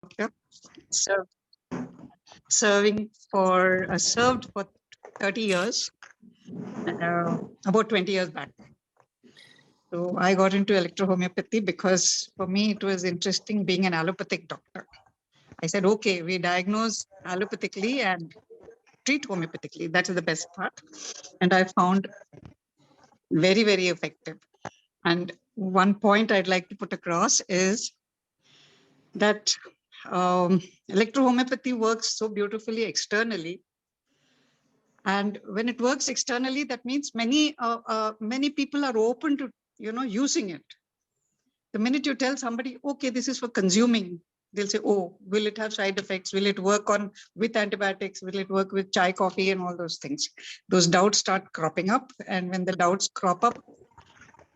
doctor. So served for 30 years, about 20 years back. So I got into electrohomeopathy because for me it was interesting being an allopathic doctor. I said, okay, we diagnose allopathically and treat homeopathically. That is the best part. And I found very, very effective. And one point I'd like to put across is that electrohomeopathy works so beautifully externally. And when it works externally, that means many people are open to using it. The minute you tell somebody, okay, this is for consuming, they'll say, oh, will it have side effects? Will it work with antibiotics? Will it work with chai, coffee, and all those things? Those doubts start cropping up. And when the doubts crop up,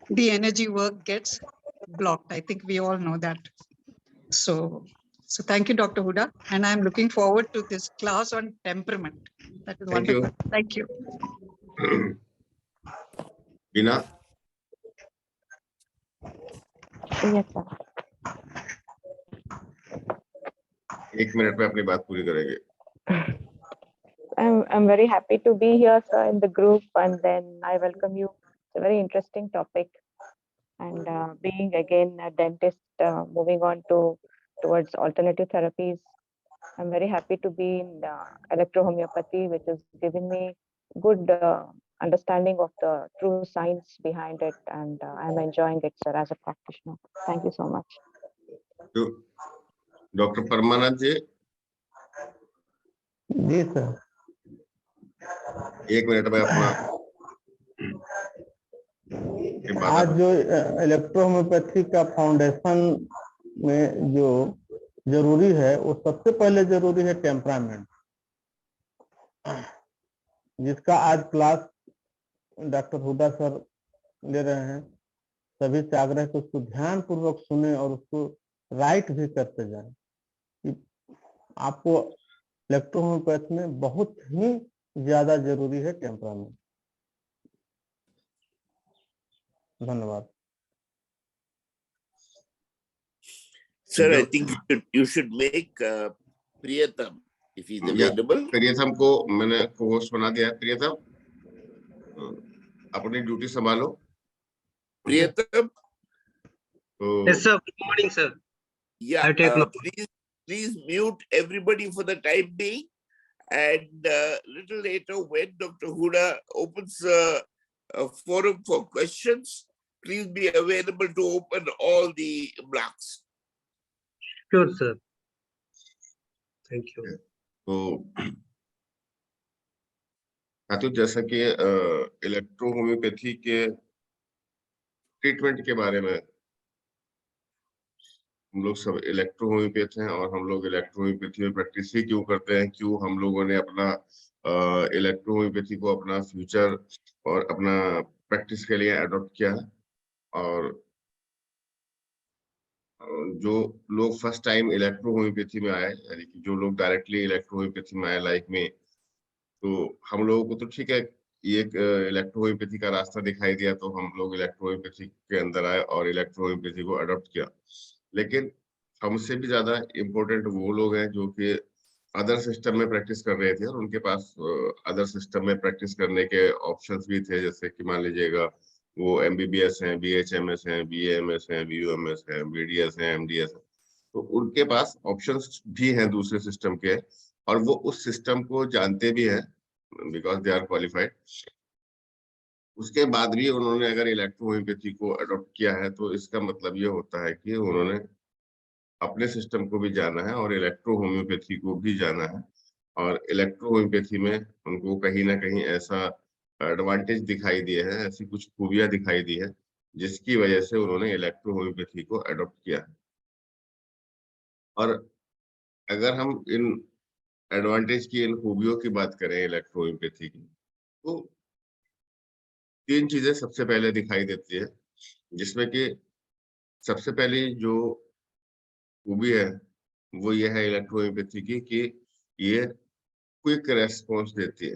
the energy work gets blocked. I think we all know that. So thank you, Dr. Huda. And I'm looking forward to this class on temperament. That is wonderful. Thank you. Bina? Yes, sir. 1 minute में अपनी बात पूरी करेंगे. I'm very happy to be here, sir, in the group, and then I welcome you. It's a very interesting topic, and being again a dentist, moving on towards alternative therapies, I'm very happy to be in electrohomeopathy, which is giving me good understanding of the true science behind it, and I'm enjoying it, sir, as a practitioner. Thank you so much. Dr. Parmanand ji? Ji sir. 1 minute में अपना आज जो electrohomoeopathy का foundation में जो जरूरी है, वो सबसे पहले जरूरी है टेम्परामेंट, जिसका आज क्लास डॉक्टर हुडा सर ले रहे हैं. सभी से आग्रह है उसको ध्यान पूर्वक सुने और उसको राइट भी करते जाए. आपको इलेक्ट्रोहोम्योपैथी में बहुत ही ज्यादा जरूरी है टेम्परामेंट. धन्यवाद. Sir, I think you should make Priyatham if he's available. प्रियतम को मैंने होस्ट बना दिया है. प्रियतम अपनी ड्यूटी संभालो. Priyatham. Yes, sir. Good morning, sir. Yeah. Please mute everybody for the time being, and little later when Dr. Huda opens a forum for questions, please be available to open all the blocks. Sure, sir. Thank you. तो जैसा कि electrohomoeopathy के treatment के बारे में हम लोग सब इलेक्ट्रोहोम्योपैथ हैं और हम लोग इलेक्ट्रोहोम्योपैथी में प्रैक्टिस ही क्यों करते हैं, क्यों हम लोगों ने अपना इलेक्ट्रोहोम्योपैथी को अपना फ्यूचर और अपना प्रैक्टिस के लिए अडॉप्ट किया है. और जो लोग फर्स्ट टाइम इलेक्ट्रोहोम्योपैथी में आए, यानी कि जो लोग डायरेक्टली इलेक्ट्रोहोम्योपैथी में आए लाइफ में, तो हम लोगों को तो ठीक है ये इलेक्ट्रोहोम्योपैथी का रास्ता दिखाई दिया तो हम लोग इलेक्ट्रोहोम्योपैथी के अंदर आए और इलेक्ट्रोहोम्योपैथी को अडॉप्ट किया. लेकिन हमसे भी ज्यादा इम्पोर्टेंट वो लोग हैं जो कि अदर सिस्टम में प्रैक्टिस कर रहे थे और उनके पास अदर सिस्टम में प्रैक्टिस करने के ऑप्शंस भी थे. जैसे कि मान लीजिएगा वो MBBS हैं, BHMS हैं, BAMS हैं, BUMS हैं, BDS हैं, MDS हैं, तो उनके पास ऑप्शंस भी हैं दूसरे सिस्टम के और वो उस सिस्टम को जानते भी हैं बिकॉज दे आर क्वालिफाइड. उसके बाद भी उन्होंने अगर इलेक्ट्रोहोम्योपैथी को अडॉप्ट किया है तो इसका मतलब ये होता है कि उन्होंने अपने सिस्टम को भी जाना है और इलेक्ट्रोहोम्योपैथी को भी जाना है. और इलेक्ट्रोहोम्योपैथी में उनको कहीं ना कहीं ऐसा एडवांटेज दिखाई दिए हैं, ऐसी कुछ खूबियां दिखाई दी है जिसकी वजह से उन्होंने इलेक्ट्रोहोम्योपैथी को अडॉप्ट किया है. और अगर हम इन एडवांटेज की, इन खूबियों की बात करें इलेक्ट्रोहोम्योपैथी की, तो 3 चीजें सबसे पहले दिखाई देती है, जिसमें कि सबसे पहली जो खूबी है वो ये है इलेक्ट्रोहोम्योपैथी की कि ये क्विक रेस्पॉन्स देती है.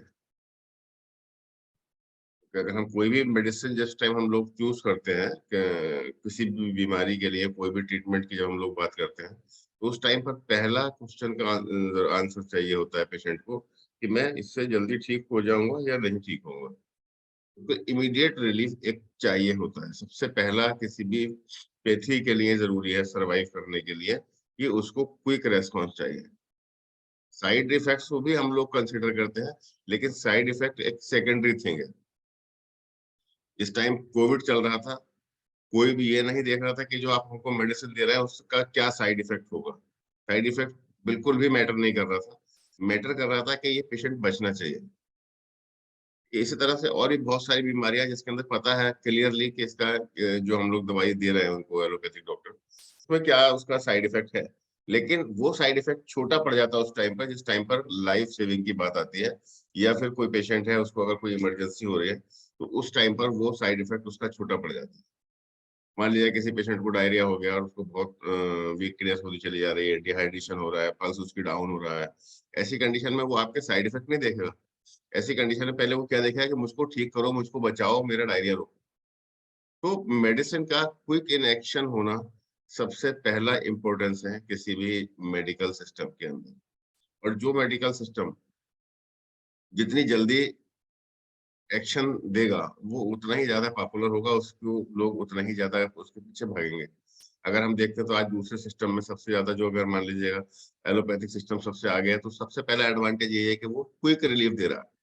अगर हम कोई भी मेडिसिन जिस टाइम हम लोग चूज करते हैं किसी भी बीमारी के लिए, कोई भी ट्रीटमेंट की जब हम लोग बात करते हैं, तो उस टाइम पर पहला क्वेश्चन का आंसर चाहिए होता है पेशेंट को कि मैं इससे जल्दी ठीक हो जाऊंगा या नहीं ठीक होऊंगा। तो इमीडिएट रिलीफ एक चाहिए होता है। सबसे पहला किसी भी पैथी के लिए जरूरी है सरवाइव करने के लिए कि उसको क्विक रेस्पॉन्स चाहिए। साइड इफेक्ट्स को भी हम लोग कंसिडर करते हैं, लेकिन साइड इफेक्ट एक सेकेंडरी थिंग है। इस टाइम कोविड चल रहा था, कोई भी ये नहीं देख रहा था कि जो आप हमको मेडिसिन दे रहा है उसका क्या साइड इफेक्ट होगा। साइड इफेक्ट बिल्कुल भी मैटर नहीं कर रहा था, मैटर कर रहा था कि ये पेशेंट बचना चाहिए। इसी तरह से और भी बहुत सारी बीमारियां जिसके अंदर पता है क्लियरली कि इसका जो हम लोग दवाई दे रहे हैं उनको एलोपैथिक डॉक्टर, उसमें क्या उसका साइड इफेक्ट है, लेकिन वो साइड इफेक्ट छोटा पड़ जाता है उस टाइम पर जिस टाइम पर लाइफ सेविंग की बात आती है, या फिर कोई पेशेंट है उसको अगर कोई इमरजेंसी हो रही है तो उस टाइम पर वो साइड इफेक्ट उसका छोटा पड़ जाता है। मान लीजिए किसी पेशेंट को डायरिया हो गया और उसको बहुत वीकनेस होती चली जा रही है, डिहाइड्रेशन हो रहा है, पल्स उसकी डाउन हो रहा है, ऐसी कंडीशन में वो आपके साइड इफेक्ट नहीं देखेगा। ऐसी कंडीशन में पहले वो क्या देखेगा कि मुझको ठीक करो, मुझको बचाओ, मेरा डायरिया रोको। तो मेडिसिन का क्विक इन एक्शन होना सबसे पहला इंपॉर्टेंस है किसी भी मेडिकल सिस्टम के अंदर। और जो मेडिकल सिस्टम जितनी जल्दी एक्शन देगा वो उतना ही ज्यादा पॉपुलर होगा, उसको लोग उतना ही ज्यादा उसके पीछे भागेंगे। अगर हम देखते हैं तो आज दूसरे सिस्टम में सबसे ज्यादा जो, अगर मान लीजिएगा एलोपैथिक सिस्टम सबसे आगे है, तो सबसे पहला एडवांटेज ये है कि वो क्विक रिलीफ दे रहा है।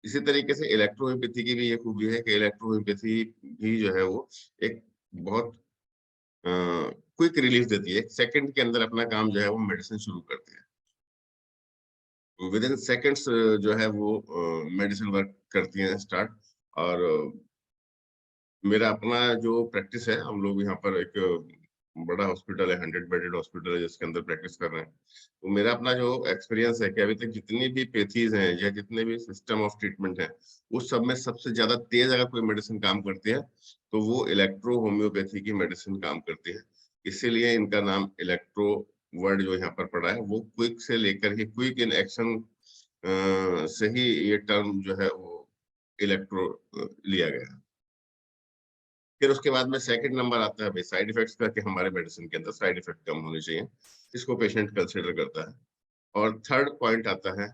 इसी तरीके से इलेक्ट्रोहोम्योपैथी की भी ये खूबी है कि इलेक्ट्रोहोम्योपैथी भी जो है वो एक बहुत क्विक रिलीफ देती है। एक सेकंड के अंदर अपना काम जो है वो मेडिसिन शुरू करती है, विद इन सेकेंड्स जो है वो मेडिसिन वर्क करती है स्टार्ट। और मेरा अपना जो प्रैक्टिस है, हम लोग यहाँ पर एक बड़ा हॉस्पिटल है, 100 बेडेड हॉस्पिटल है जिसके अंदर प्रैक्टिस कर रहे हैं। तो मेरा अपना जो एक्सपीरियंस है कि अभी तक जितनी भी पैथीज हैं या जितने भी सिस्टम ऑफ ट्रीटमेंट है, उस सब में सबसे ज्यादा तेज अगर कोई मेडिसिन काम करती है तो वो इलेक्ट्रो होम्योपैथी की मेडिसिन काम करती है। इसीलिए इनका नाम इलेक्ट्रो वर्ड जो यहाँ पर पड़ा है वो क्विक से लेकर ही क्विक इन एक्शन से ही ये टर्म जो है वो इलेक्ट्रो लिया गया है। फिर उसके बाद में सेकंड नंबर आता है भाई साइड इफेक्ट्स का, कि हमारे मेडिसिन के अंदर साइड इफेक्ट कम होने चाहिए, इसको पेशेंट कंसिडर करता है। और थर्ड पॉइंट आता है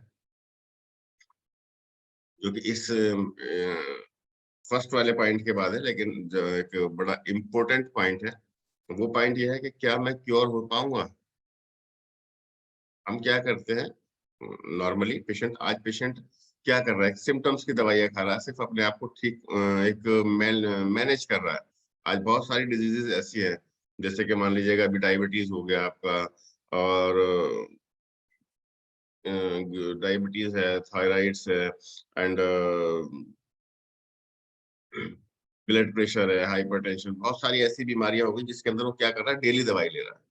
जो कि इस फर्स्ट वाले पॉइंट के बाद है, लेकिन जो एक बड़ा इंपॉर्टेंट पॉइंट है, वो पॉइंट ये है कि क्या मैं क्योर हो पाऊंगा। हम क्या करते हैं नॉर्मली, पेशेंट क्या कर रहा है, सिम्टम्स की दवाइयां खा रहा है, सिर्फ अपने आप को ठीक एक मैनेज कर रहा है। आज बहुत सारी डिजीजेस ऐसी है, जैसे कि मान लीजिएगा अभी डायबिटीज हो गया आपका, और डायबिटीज है, थायराइड्स है, एंड ब्लड प्रेशर है, हाइपरटेंशन, बहुत सारी ऐसी बीमारियां हो गई जिसके अंदर वो क्या कर रहा है, डेली दवाई ले रहा है।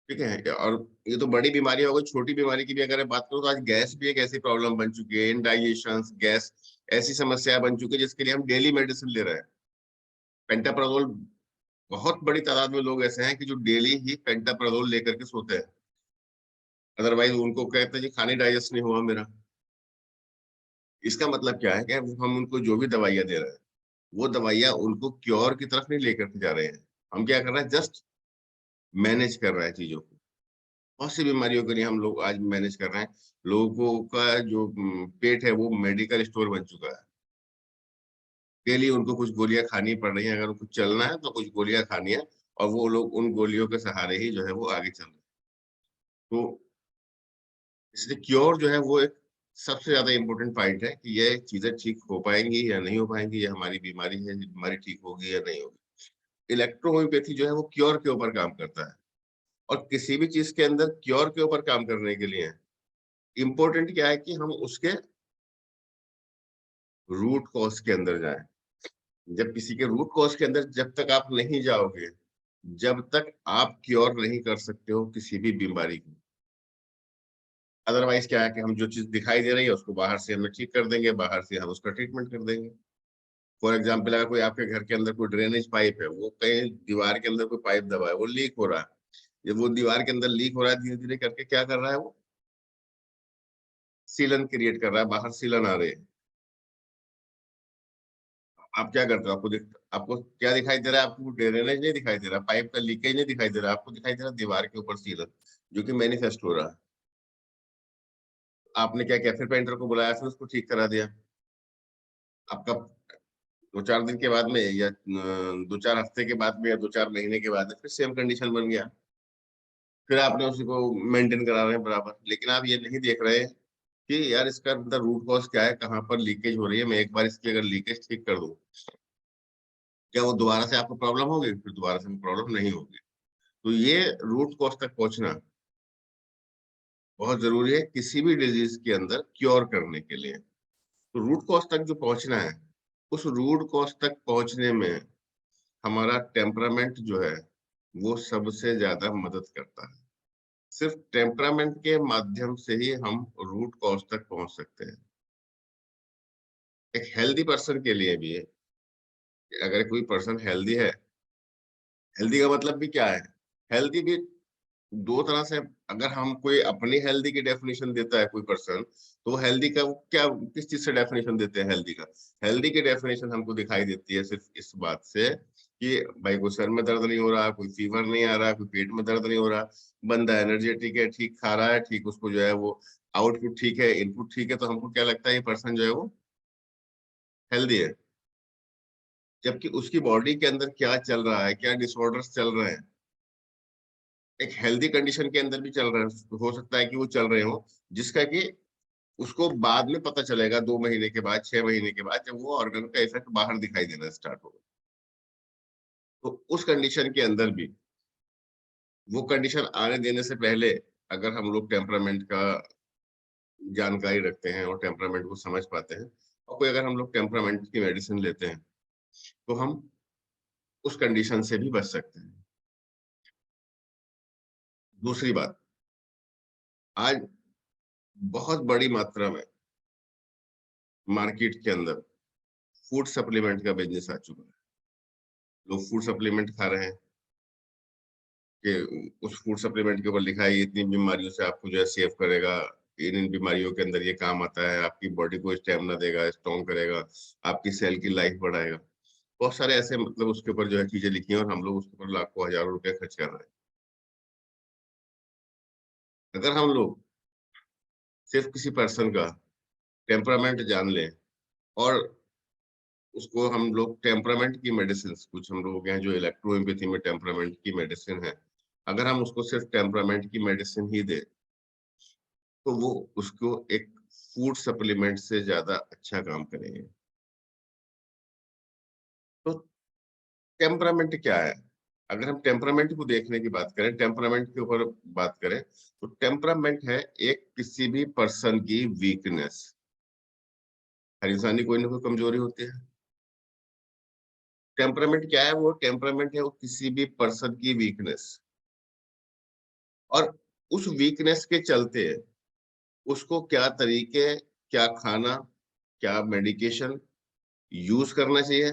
ठीक है, और ये तो बड़ी बीमारी हो गई। छोटी बीमारी की भी अगर बात करूं तो आज गैस भी एक ऐसी प्रॉब्लम बन चुकी है, इंडाइजेशन, गैस ऐसी समस्या बन चुकी है जिसके लिए हम डेली मेडिसिन ले रहे हैं। पेंटाप्राजोल, बहुत बड़ी तादाद में लोग ऐसे हैं कि जो डेली ही पेंटाप्राजोल लेकर के सोते हैं, अदरवाइज उनको कहते हैं जी खाने डाइजेस्ट नहीं हुआ मेरा। इसका मतलब क्या है कि हम उनको जो भी दवाइयां दे रहे हैं वो दवाइयां उनको क्योर की तरफ नहीं लेकर के जा रहे हैं। हम क्या कर रहे हैं, जस्ट मैनेज कर रहे हैं चीजों को। बहुत सी बीमारियों के लिए हम लोग आज मैनेज कर रहे हैं। लोगों का जो पेट है वो मेडिकल स्टोर बन चुका है। डेली उनको कुछ गोलियां खानी पड़ रही हैं, अगर उनको चलना है तो कुछ गोलियां खानी है, और वो लोग उन गोलियों के सहारे ही जो है वो आगे चल रहे हैं। तो इसलिए क्योर जो है वो एक सबसे ज्यादा इम्पोर्टेंट पॉइंट है कि ये चीजें ठीक हो पाएंगी या नहीं हो पाएंगी, ये हमारी बीमारी है, ये बीमारी ठीक होगी या नहीं होगी। इलेक्ट्रोहोम्योपैथी जो है वो क्योर के ऊपर काम करता है, और किसी भी चीज के अंदर क्योर के ऊपर काम करने के लिए इम्पोर्टेंट क्या है कि हम उसके रूट कॉज के अंदर जाएं। जब किसी के रूट कॉज के अंदर जब तक आप नहीं जाओगे, जब तक आप क्योर नहीं कर सकते हो किसी भी बीमारी की। अदरवाइज क्या है कि हम जो चीज दिखाई दे रही है उसको बाहर से हमें ठीक कर देंगे, बाहर से हम उसका ट्रीटमेंट कर देंगे। फॉर एग्जाम्पल, अगर कोई आपके घर के अंदर कोई ड्रेनेज पाइप है, वो कहीं दीवार के अंदर कोई पाइप दबा है, वो लीक हो रहा है, जब वो दीवार के अंदर लीक हो रहा है धीरे धीरे करके क्या कर रहा है, वो सीलन क्रिएट कर रहा है, बाहर सीलन आ रहे हैं। आप क्या करते हो? आपको क्या दिखाई दे रहा है? आपको ड्रेनेज नहीं दिखाई दे रहा, पाइप का लीकेज नहीं दिखाई दे रहा, आपको दिखाई दे रहा दीवार के ऊपर सीलन, जो कि मैनिफेस्ट हो रहा है। आपने क्या कैफे पेंटर को बुलाया, फिर उसको ठीक करा दिया। आपका 2-4 दिन के बाद में या 2-4 हफ्ते के बाद में या 2-4 महीने के बाद में फिर सेम कंडीशन बन गया, फिर आपने उसी को मेंटेन करा रहे हैं बराबर। लेकिन आप ये नहीं देख रहे कि यार इसका रूट कॉज क्या है, कहाँ पर लीकेज हो रही है। मैं एक बार इसकी अगर लीकेज ठीक कर दूं, क्या वो दोबारा से आपको प्रॉब्लम होगी? फिर दोबारा से प्रॉब्लम नहीं होगी। तो ये रूट कॉज तक पहुंचना बहुत जरूरी है किसी भी डिजीज के अंदर क्योर करने के लिए। तो रूट कॉज तक जो पहुंचना है, उस रूट कॉज तक पहुंचने में हमारा टेम्परामेंट जो है वो सबसे ज्यादा मदद करता है। सिर्फ टेम्परामेंट के माध्यम से ही हम रूट कॉज तक पहुंच सकते हैं। एक हेल्दी पर्सन के लिए भी है, अगर कोई पर्सन हेल्दी है, हेल्दी का मतलब भी क्या है? हेल्दी भी दो तरह से, अगर हम कोई अपनी हेल्दी की डेफिनेशन देता है कोई पर्सन, तो हेल्दी का वो क्या, किस चीज से डेफिनेशन देते हैं हेल्दी का? हेल्दी की डेफिनेशन हमको दिखाई देती है सिर्फ इस बात से कि भाई कोई सर में दर्द नहीं हो रहा, कोई फीवर नहीं आ रहा, कोई पेट में दर्द नहीं हो रहा, बंदा एनर्जेटिक है, ठीक खा रहा है, ठीक उसको जो है वो आउटपुट ठीक है, इनपुट ठीक है, तो हमको क्या लगता है ये पर्सन जो है वो हेल्दी है। जबकि उसकी बॉडी के अंदर क्या चल रहा है, क्या डिसऑर्डर्स चल रहे हैं, एक हेल्दी कंडीशन के अंदर भी चल रहे हैं, हो सकता है कि वो चल रहे हो, जिसका कि उसको बाद में पता चलेगा 2 महीने के बाद, 6 महीने के बाद, जब वो ऑर्गन का इफेक्ट बाहर दिखाई देना स्टार्ट होगा। तो उस कंडीशन के अंदर भी, वो कंडीशन आने देने से पहले अगर हम लोग टेम्परामेंट का जानकारी रखते हैं और टेम्परामेंट को समझ पाते हैं, और कोई अगर हम लोग टेम्परामेंट की मेडिसिन लेते हैं, तो हम उस कंडीशन से भी बच सकते हैं। दूसरी बात, आज बहुत बड़ी मात्रा में मार्केट के अंदर फूड सप्लीमेंट का बिजनेस आ चुका है। लोग फूड सप्लीमेंट खा रहे हैं कि उस फूड सप्लीमेंट के ऊपर लिखा है इतनी बीमारियों से आपको जो है सेव करेगा, इन बीमारियों के अंदर ये काम आता है, आपकी बॉडी को स्टेमिना देगा, स्ट्रॉन्ग करेगा, आपकी सेल की लाइफ बढ़ाएगा। बहुत सारे ऐसे मतलब उसके ऊपर जो है चीजें लिखी हैं, और हम लोग उसके ऊपर लाखों हजारों रुपए खर्च कर रहे हैं। अगर हम लोग सिर्फ किसी पर्सन का टेम्परामेंट जान लें, और उसको हम लोग टेम्परामेंट की मेडिसिन, कुछ हम लोग हैं जो इलेक्ट्रोएम्पैथी में टेम्परामेंट की मेडिसिन है, अगर हम उसको सिर्फ टेम्परामेंट की मेडिसिन ही दे, तो वो उसको एक फूड सप्लीमेंट से ज्यादा अच्छा काम करेंगे। तो टेम्परामेंट क्या है? अगर हम टेम्परामेंट को देखने की बात करें, टेम्परामेंट के ऊपर बात करें, तो टेम्परामेंट है एक किसी भी पर्सन की वीकनेस। हर इंसान की कोई ना कोई कमजोरी होती है। टेम्परामेंट क्या है? वो टेम्परामेंट है वो किसी भी पर्सन की वीकनेस, और उस वीकनेस के चलते उसको क्या तरीके, क्या खाना, क्या मेडिकेशन यूज करना चाहिए,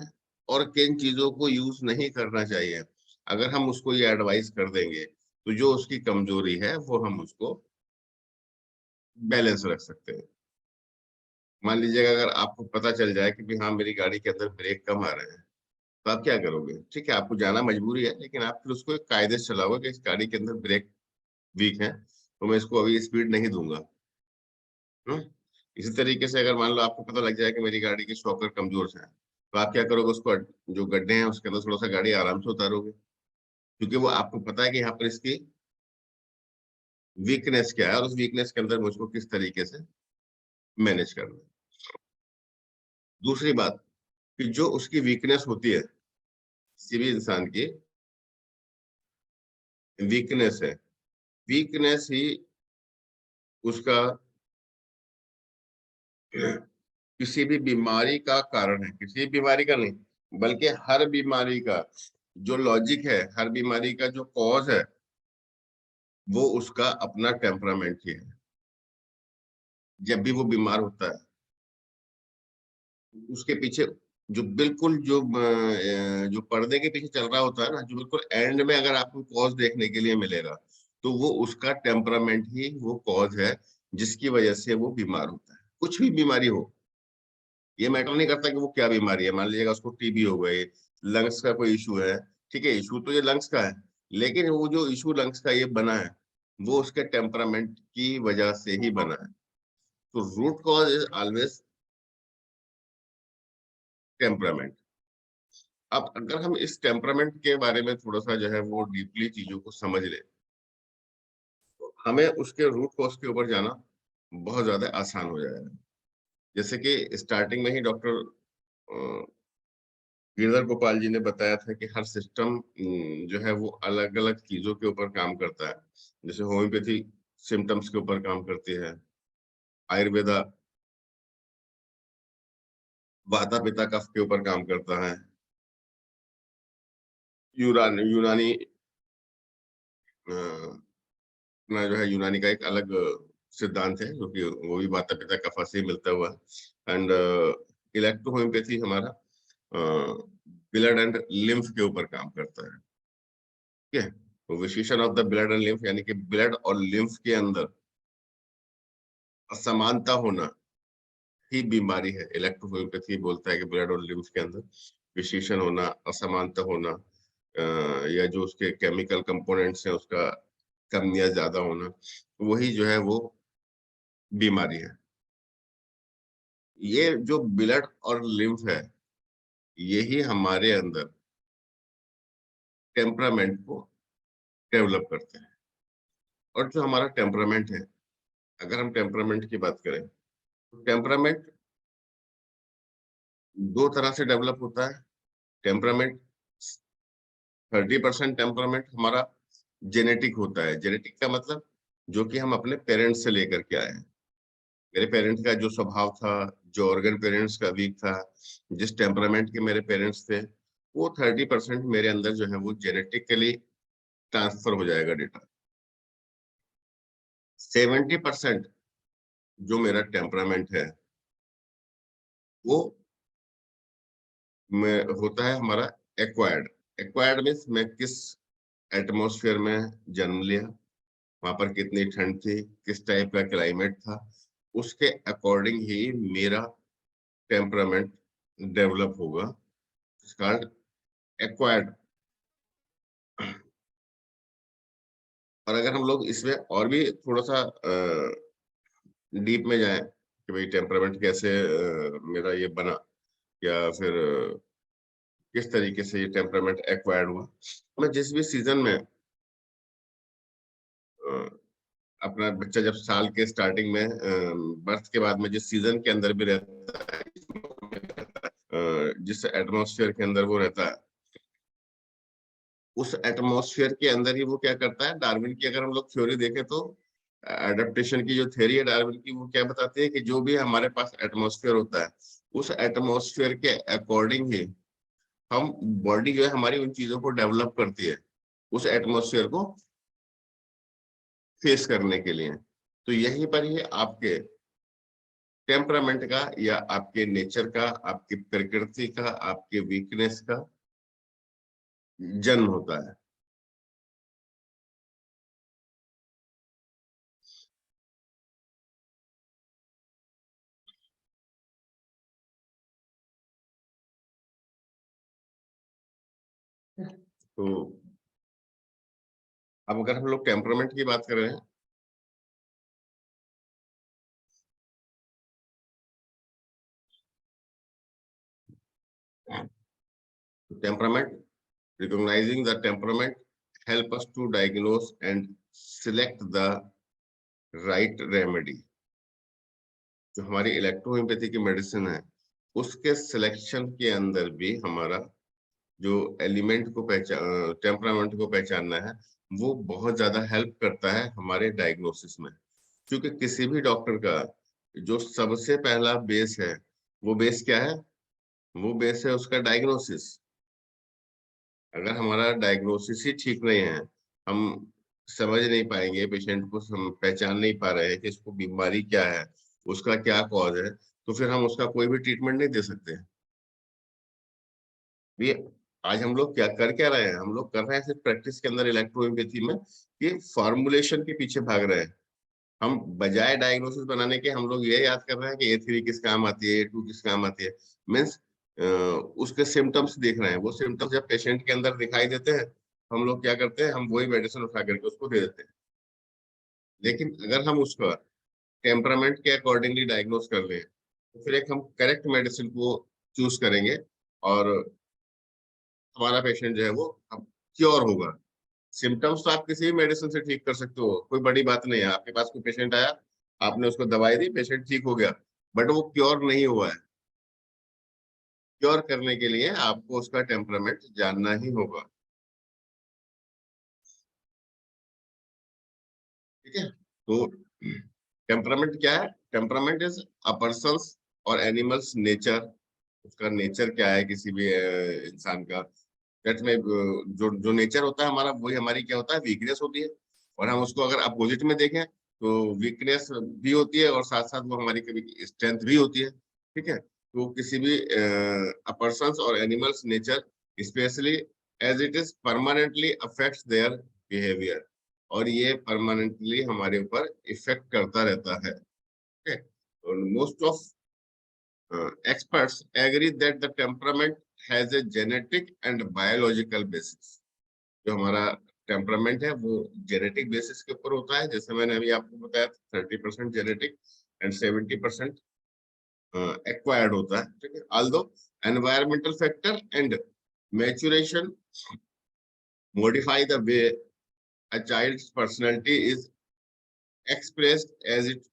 और किन चीजों को यूज नहीं करना चाहिए, अगर हम उसको ये एडवाइस कर देंगे, तो जो उसकी कमजोरी है वो हम उसको बैलेंस रख सकते हैं। मान लीजिएगा अगर आपको पता चल जाए कि हाँ मेरी गाड़ी के अंदर ब्रेक कम आ रहे हैं, तो आप क्या करोगे? ठीक है, आपको जाना मजबूरी है, लेकिन आप फिर उसको एक कायदे से चलाओगे कि इस गाड़ी के अंदर ब्रेक वीक है, तो मैं इसको अभी स्पीड नहीं दूंगा। इसी तरीके से अगर मान लो आपको पता लग जाए कि मेरी गाड़ी के शॉकर कमजोर है, तो आप क्या करोगे? उसको जो गड्ढे हैं उसके अंदर थोड़ा सा गाड़ी आराम से उतारोगे, क्योंकि वो आपको पता है कि यहाँ पर इसकी वीकनेस क्या है, और उस वीकनेस के अंदर मुझको किस तरीके से मैनेज करना है। दूसरी बात, कि जो उसकी वीकनेस होती है, किसी भी इंसान की वीकनेस है, वीकनेस ही उसका किसी भी बीमारी का कारण है। किसी बीमारी का नहीं, बल्कि हर बीमारी का जो लॉजिक है, हर बीमारी का जो कॉज है, वो उसका अपना टेम्परामेंट ही है। जब भी वो बीमार होता है, उसके पीछे जो बिल्कुल जो पर्दे के पीछे चल रहा होता है ना, जो बिल्कुल एंड में अगर आपको कॉज देखने के लिए मिलेगा, तो वो उसका टेम्परामेंट ही वो कॉज है जिसकी वजह से वो बीमार होता है। कुछ भी बीमारी हो, ये मैटर नहीं करता कि वो क्या बीमारी है। मान लीजिएगा उसको टीबी हो गई, लंग्स का कोई इशू है, ठीक है, इशू तो ये लंग्स का है, लेकिन वो जो इशू लंग्स का ये बना है वो उसके टेम्परामेंट की वजह से ही बना है। तो root cause is always temperament. अब अगर हम इस टेम्परामेंट के बारे में थोड़ा सा जो है वो डीपली चीजों को समझ लें, तो हमें उसके रूट कॉज के ऊपर जाना बहुत ज्यादा आसान हो जाएगा। जैसे कि स्टार्टिंग में ही डॉक्टर गिरधर गोपाल जी ने बताया था कि हर सिस्टम जो है वो अलग अलग चीजों के ऊपर काम करता है। जैसे होम्योपैथी सिम्टम्स के ऊपर काम करती है, आयुर्वेदा वाता पित्त कफ के ऊपर काम करता है, यूनानी अपना जो है यूनानी का एक अलग सिद्धांत है जो कि वो भी वाता पित्त कफ से मिलता हुआ है। एंड इलेक्ट्रो होम्योपैथी हमारा ब्लड एंड लिम्फ के ऊपर काम करता है, ठीक है। तो विशेषण of the blood and lymph यानी कि ब्लड और लिम्फ के अंदर असमानता होना ही बीमारी है। इलेक्ट्रो होम्योपैथी बोलता है कि ब्लड और लिम्फ के अंदर विशेषण होना, असमानता होना, या जो उसके केमिकल कंपोनेंट्स हैं उसका कम या ज्यादा होना, वही जो है वो बीमारी है। ये जो ब्लड और लिम्फ है यही हमारे अंदर टेम्परामेंट को डेवलप करते हैं। और जो हमारा टेम्परामेंट है, अगर हम टेम्परामेंट की बात करें तो टेम्परामेंट दो तरह से डेवलप होता है। टेम्परामेंट 30% टेम्परामेंट हमारा जेनेटिक होता है। जेनेटिक का मतलब जो कि हम अपने पेरेंट्स से लेकर के आए हैं। मेरे पेरेंट्स का जो स्वभाव था, जो ऑर्गन पेरेंट्स का वीक था, जिस टेम्परामेंट के मेरे पेरेंट्स थे, वो 30% मेरे अंदर जो है वो जेनेटिकली ट्रांसफर हो जाएगा डेटा। 70% जो मेरा टेम्परामेंट है वो होता है हमारा एक्वायर्ड। एक्वायर्ड मीन्स मैं किस एटमॉस्फेयर में जन्म लिया, वहां पर कितनी ठंड थी, किस टाइप का क्लाइमेट था, उसके अकॉर्डिंग ही मेरा टेम्परामेंट डेवलप होगा। Called acquired. और अगर हम लोग इसमें और भी थोड़ा सा डीप में जाएं कि भाई टेम्परामेंट कैसे मेरा ये बना, या फिर किस तरीके से ये टेम्परामेंट एक्वायर्ड हुआ। मैं जिस भी सीजन में अपना बच्चा जब साल के स्टार्टिंग में बर्थ के बाद में जिस सीजन के अंदर भी रहता है, जिस एटमॉस्फेयर के अंदर वो रहता है, उस एटमॉस्फेयर के अंदर ही वो क्या करता है। डार्विन की अगर हम लोग थ्योरी देखें तो एडेप्टेशन की जो थ्योरी है डार्विन की, वो क्या बताती है कि जो भी हमारे पास एटमॉस्फेयर होता है उस एटमॉस्फेयर के अकॉर्डिंग ही हम बॉडी जो है हमारी उन चीजों को डेवलप करती है उस एटमॉस्फेयर को फेस करने के लिए। तो यहीं पर ही आपके टेम्परामेंट का या आपके नेचर का, आपकी प्रकृति का, आपके वीकनेस का जन्म होता है। तो अब अगर हम लोग टेम्परामेंट की बात कर रहे हैं, temperament, recognizing the temperament help us to diagnose and select the right remedy। जो हमारी इलेक्ट्रोहोम्योपैथी की मेडिसिन है उसके सिलेक्शन के अंदर भी हमारा जो एलिमेंट को पहचान, टेम्परामेंट को पहचानना है, वो बहुत ज्यादा हेल्प करता है हमारे डायग्नोसिस में। क्योंकि किसी भी डॉक्टर का जो सबसे पहला बेस है, वो बेस क्या है? वो बेस है उसका डायग्नोसिस। अगर हमारा डायग्नोसिस ही ठीक नहीं है, हम समझ नहीं पाएंगे पेशेंट को, हम पहचान नहीं पा रहे हैं कि इसको बीमारी क्या है, उसका क्या कॉज है, तो फिर हम उसका कोई भी ट्रीटमेंट नहीं दे सकते। ये आज हम लोग क्या रहे हैं, हम लोग कर रहे हैं सिर्फ प्रैक्टिस के अंदर इलेक्ट्रोहोम्योपैथी में, ये फॉर्मुलेशन के पीछे भाग रहे हैं। हम बजाय डायग्नोसिस बनाने के हम लोग ये याद कर रहे हैं कि A3 किस काम आती है, A2 किस काम आती है, मीन्स उसके सिम्टम्स देख रहे हैं। वो सिम्टम्स जब पेशेंट के अंदर दिखाई देते हैं, हम लोग क्या करते हैं, हम वही मेडिसिन उठा करके उसको दे देते हैं। लेकिन अगर हम उसका टेम्परामेंट के अकॉर्डिंगली डायग्नोस कर लें, तो फिर एक हम करेक्ट मेडिसिन को चूज करेंगे और हमारा पेशेंट जो है वो अब क्योर होगा। सिम्टम्स तो आप किसी भी मेडिसिन से ठीक कर सकते हो, कोई बड़ी बात नहीं है। आपके पास कोई पेशेंट आया, आपने उसको दवाई दी, पेशेंट ठीक हो गया, बट वो क्योर नहीं हुआ है। क्योर करने के लिए आपको उसका टेम्परामेंट जानना ही होगा। ठीक है, तो टेम्परामेंट क्या है? टेम्परामेंट इज अ पर्सन्स और एनिमल्स नेचर। उसका नेचर क्या है किसी भी इंसान का, दैट में जो नेचर होता है हमारा, वही हमारी क्या होता है, वीकनेस होती है। और हम उसको अगर अपोजिट में देखें तो वीकनेस भी होती है और साथ साथ वो हमारी कभी स्ट्रेंथ भी होती है। ठीक है, तो किसी भी पर्सन्स और animals nature specially as it is permanently affects their behaviour, और ये परमानेंटली हमारे ऊपर इफेक्ट करता रहता है। ठीक है, most of experts agree that the temperament has a genetic and biological basis. जो हमारा टेम्परामेंट है वो जेनेटिक बेसिस के ऊपर होता है, जैसे मैंने अभी आपको बताया 30% जेनेटिक एंड 70% एक्वायर्ड होता है। ठीक है, although environmental factor and maturation modify the way a child's personality is expressed as it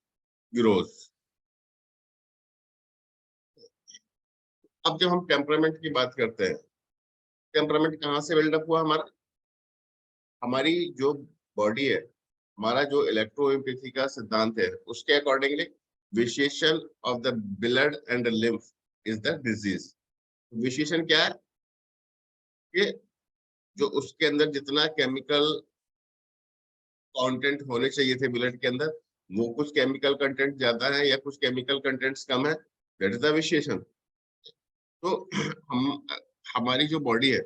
grows. अब जब हम टेम्परामेंट की बात करते हैं, टेम्परामेंट कहाँ से बिल्डअप हुआ हमारा? हमारी जो बॉडी है, हमारा जो इलेक्ट्रोएम्पैथी का सिद्धांत है, उसके अकॉर्डिंगली विशेषण of the blood and lymph is the disease. विशेषण क्या है? कि जो उसके अंदर जितना केमिकल कंटेंट होने चाहिए थे ब्लड के अंदर, वो कुछ केमिकल कंटेंट ज्यादा है या कुछ केमिकल कंटेंट्स कम है, दैट इज द विशेषण। तो हमारी जो बॉडी है,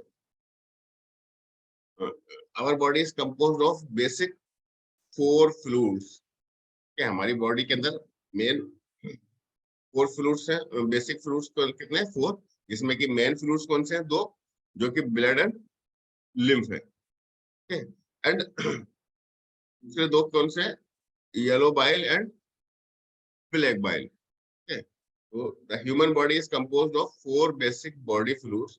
our body is composed of basic 4 fluids। क्या हमारी बॉडी के अंदर मेन 4 फ्लूइड्स हैं। बेसिक फ्लूइड्स तो कितने? 4, जिसमें कि मेन फ्लूइड्स कौन से हैं? 2, जो कि ब्लड एंड लिम्फ है। एंड दूसरे 2 कौन से हैं? Yellow bile and black bile. तो the human body is composed of 4 basic body fluids,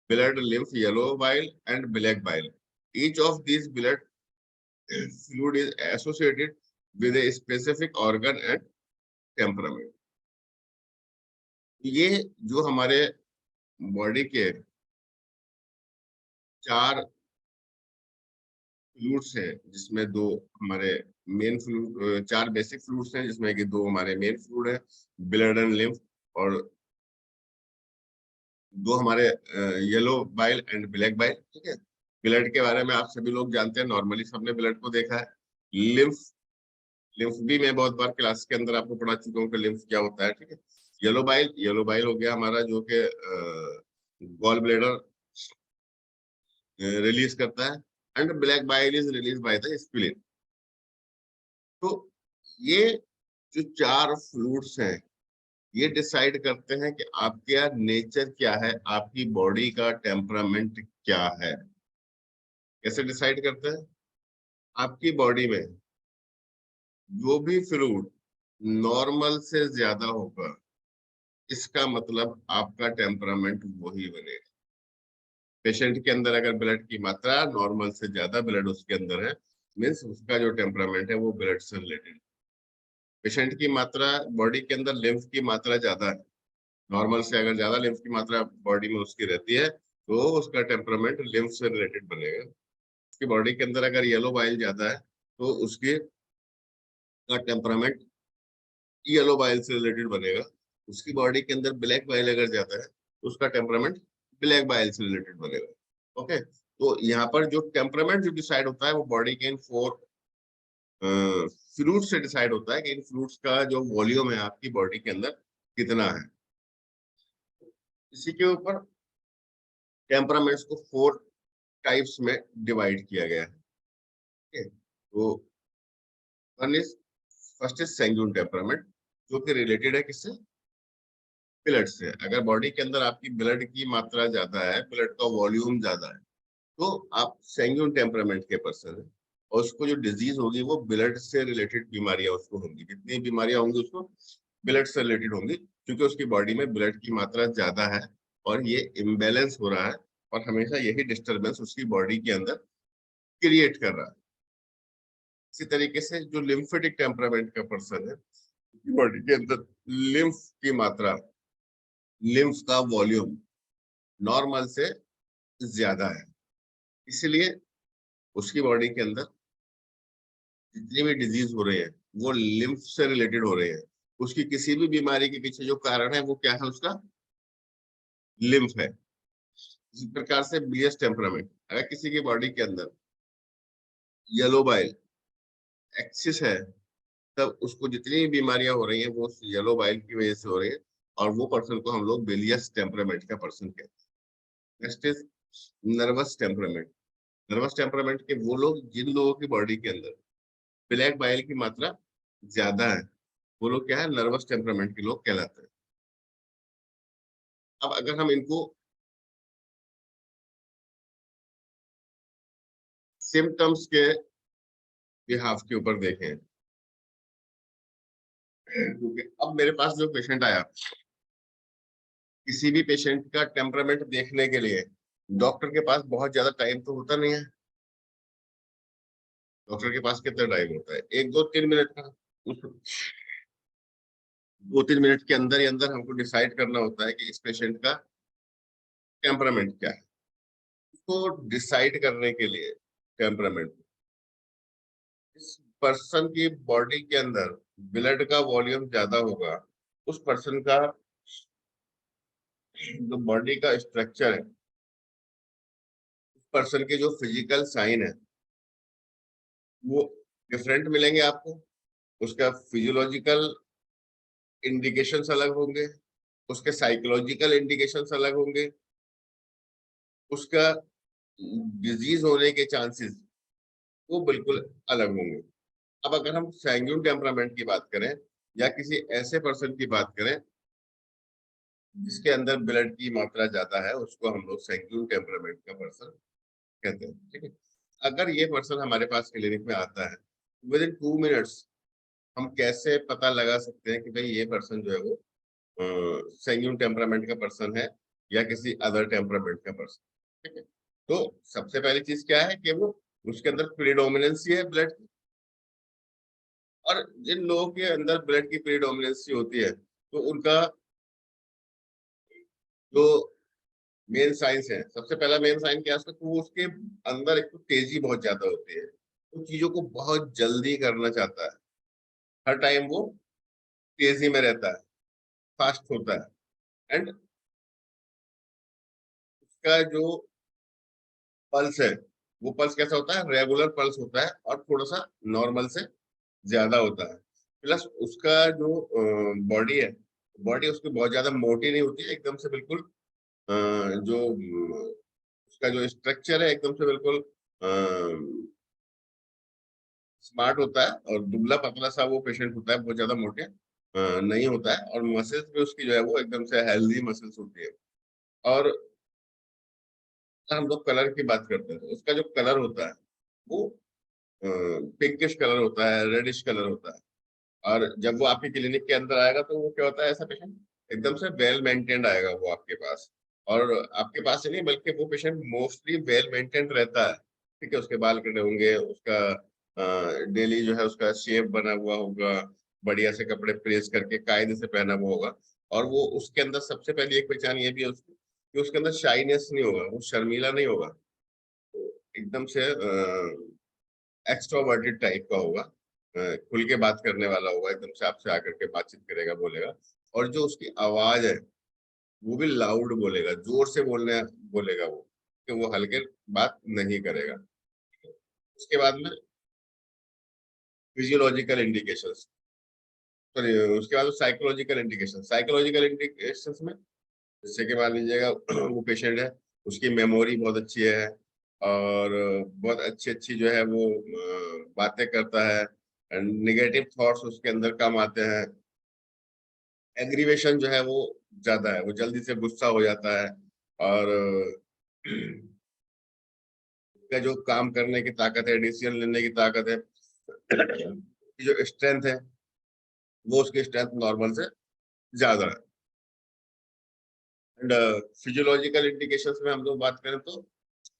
blood, lymph, yellow bile and black bile. Each of these blood fluid is associated with a specific organ and temperament. ये जो हमारे body के 4 fluids हैं, जिसमें 2 हमारे main fluid, 4 basic fluids हैं, जिसमें कि 2 हमारे मेन फ्लूइड है, ब्लड एंड लिम्फ, और 2 हमारे yellow bile and black bile. ठीक है, ब्लड के बारे में आप सभी लोग जानते हैं, नॉर्मली सबने ब्लड को देखा है। लिम्फ, लिम्फ भी मैं बहुत बार क्लास के अंदर आपको पढ़ा चुका हूँ कि लिम्फ क्या होता है। ठीक है, येलो बाइल हो गया हमारा, जो कि गॉल ब्लैडर रिलीज करता है, and black bile is release by the spleen. तो ये जो 4 फ्लूइड्स हैं, ये डिसाइड करते हैं कि आपका नेचर क्या है, आपकी बॉडी का टेम्परामेंट क्या है। कैसे डिसाइड करते हैं? आपकी बॉडी में जो भी फ्लूइड नॉर्मल से ज्यादा होगा, इसका मतलब आपका टेम्परामेंट वही बनेगा। पेशेंट के अंदर अगर ब्लड की मात्रा नॉर्मल से ज्यादा ब्लड उसके अंदर है, मीन्स उसका जो टेम्परामेंट है वो ब्लड से रिलेटेड। पेशेंट की मात्रा बॉडी के अंदर लिम्फ की मात्रा ज्यादा है, नॉर्मल से अगर ज्यादा लिम्फ की मात्रा बॉडी में उसकी रहती है, तो उसका टेम्परामेंट लिम्फ से रिलेटेड बनेगा। उसकी बॉडी के अंदर अगर येलो बाइल ज्यादा है, तो उसके का टेम्परामेंट येलो बाइल से रिलेटेड बनेगा। उसकी बॉडी के अंदर ब्लैक बाइल अगर ज्यादा है, तो उसका टेम्परामेंट ब्लैक बाइल से रिलेटेड बनेगा। ओके, तो यहाँ पर जो टेम्परामेंट जो डिसाइड होता है वो बॉडी के इन 4 फ्लूइड से डिसाइड होता है कि इन फ्लूइड्स का जो वॉल्यूम है आपकी बॉडी के अंदर कितना है। इसी के ऊपर टेम्परामेंट्स को 4 टाइप्स में डिवाइड किया गया है। तो one is first is sanguine temperament, जो कि रिलेटेड है किससे? ब्लड से। अगर बॉडी के अंदर आपकी ब्लड की मात्रा ज्यादा है, ब्लड का वॉल्यूम ज्यादा है, तो आप सैंग्यून टेम्परामेंट के पर्सन है, और उसको जो डिजीज होगी वो ब्लड से रिलेटेड बीमारियां उसको होंगी। जितनी बीमारियां होंगी उसको ब्लड से रिलेटेड होंगी, क्योंकि उसकी बॉडी में ब्लड की मात्रा ज्यादा है और ये इम्बैलेंस हो रहा है, और हमेशा यही डिस्टरबेंस उसकी बॉडी के अंदर क्रिएट कर रहा है। इसी तरीके से जो लिम्फेटिक टेम्परामेंट का पर्सन है, बॉडी के अंदर लिम्फ की मात्रा, लिम्फ का वॉल्यूम नॉर्मल से ज्यादा है, इसलिए उसकी बॉडी के अंदर जितनी भी डिजीज हो रही है वो लिम्फ से रिलेटेड हो रही है। उसकी किसी भी बीमारी के पीछे जो कारण है वो क्या है? उसका लिम्फ है। इसी प्रकार से बीएस टेम्परामेंट, अगर किसी की बॉडी के अंदर येलो बाइल एक्सिस है, तब उसको जितनी भी बीमारियां हो रही हैं वो येलो बाइल की वजह से हो रही है, और वो पर्सन को हम लोग बिलियस टेम्परामेंट का पर्सन कहते हैं। Next is nervous temperament. Nervous temperament के वो लोग जिन लोगों की बॉडी के अंदर ब्लैक बाइल की मात्रा ज्यादा है, वो लोग क्या है? नर्वस टेम्परामेंट के लोग कहलाते हैं। अब अगर हम इनको सिम्टम्स के बिहाफ के ऊपर देखें, क्योंकि अब मेरे पास जो पेशेंट आया, किसी भी पेशेंट का टेम्परामेंट देखने के लिए डॉक्टर के पास बहुत ज्यादा टाइम तो होता नहीं है। डॉक्टर के पास कितना टाइम होता है? 1-2-3 मिनट का। उस 2-3 मिनट के अंदर ही अंदर हमको डिसाइड करना होता है कि इस पेशेंट का टेम्परामेंट क्या है। उसको डिसाइड करने के लिए टेम्परामेंट, इस पर्सन की बॉडी के अंदर ब्लड का वॉल्यूम ज्यादा होगा, उस पर्सन का जो बॉडी का स्ट्रक्चर है, उस पर्सन के जो फिजिकल साइन है वो डिफरेंट मिलेंगे आपको। उसका फिजियोलॉजिकल इंडिकेशंस अलग होंगे, उसके साइकोलॉजिकल इंडिकेशंस अलग होंगे, उसका डिजीज होने के चांसेस वो बिल्कुल अलग होंगे। अब अगर हम सैंग्यून टेम्परामेंट की बात करें, या किसी ऐसे पर्सन की बात करें जिसके अंदर ब्लड की मात्रा ज्यादा है, उसको हम लोग सैंग्यून टेम्परामेंट का पर्सन कहते हैं। ठीक है, अगर ये पर्सन हमारे पास क्लिनिक में आता है, विद इन 2 मिनट्स हम कैसे पता लगा सकते हैं कि भाई ये पर्सन जो है वो सैंग्यून टेम्परामेंट का पर्सन है या किसी अदर टेम्परामेंट का पर्सन? ठीक है, तो सबसे पहली चीज क्या है कि वो उसके अंदर प्रीडोमिनेंसी है ब्लड की, और जिन लोगों के अंदर ब्लड की प्रीडोमिनेंसी होती है तो उनका जो मेन साइंस है, सबसे पहला मेन साइन क्या है उसका? तो उसके अंदर एक तो तेजी बहुत ज्यादा होती है, तो चीजों को बहुत जल्दी करना चाहता है, हर टाइम वो तेजी में रहता है, फास्ट होता है। एंड उसका जो पल्स है, वो पल्स कैसा होता है? रेगुलर पल्स होता है, और थोड़ा सा नॉर्मल से ज्यादा होता है। प्लस उसका जो बॉडी है, बॉडी उसकी बहुत ज्यादा मोटी नहीं होती है, एकदम से बिल्कुल जो उसका जो स्ट्रक्चर है एकदम से बिल्कुल स्मार्ट होता है, और दुबला पतला सा वो पेशेंट होता है, बहुत ज्यादा मोटे नहीं होता है, और मसल्स भी उसकी जो है वो एकदम से हेल्दी मसल्स होती है। और हम लोग कलर की बात करते हैं तो उसका जो कलर होता है वो पिंकिश कलर होता है, रेडिश कलर होता है। और जब वो आपके क्लिनिक के अंदर आएगा तो वो क्या होता है, ऐसा पेशेंट एकदम से वेल मेंटेन्ड आएगा वो आपके पास, और आपके पास ही नहीं बल्कि वो पेशेंट मोस्टली वेल मेंटेन्ड रहता है। ठीक है, उसके बाल कटे होंगे, उसका डेली जो है उसका शेप बना हुआ होगा, बढ़िया से कपड़े प्रेस करके कायदे से पहना हुआ होगा, और वो उसके अंदर सबसे पहली एक पहचान ये भी है उसकी कि उसके अंदर शाइनेस नहीं होगा, वो शर्मीला नहीं होगा, एकदम से एक्सट्रोवर्टेड टाइप का होगा, खुल के बात करने वाला होगा, एकदम से आपसे आकर के बातचीत करेगा, बोलेगा। और जो उसकी आवाज है वो भी लाउड बोलेगा, जोर से बोलेगा वो, कि वो हल्के बात नहीं करेगा। उसके बाद में फिजियोलॉजिकल इंडिकेशंस, सॉरी उसके बाद साइकोलॉजिकल इंडिकेशन। साइकोलॉजिकल इंडिकेशंस में जैसे कि मान लीजिएगा वो पेशेंट है, उसकी मेमोरी बहुत अच्छी है, और बहुत अच्छी अच्छी जो है वो बातें करता है, एंड नेगेटिव थॉट्स उसके अंदर कम आते हैं। एग्रीवेशन जो है वो ज्यादा है, वो जल्दी से गुस्सा हो जाता है, और उसका जो काम करने की ताकत है, डिसीजन लेने की ताकत है, जो स्ट्रेंथ है, वो उसकी स्ट्रेंथ नॉर्मल से ज्यादा है। एंड फिजियोलॉजिकल इंडिकेशंस में हम लोग बात करें तो,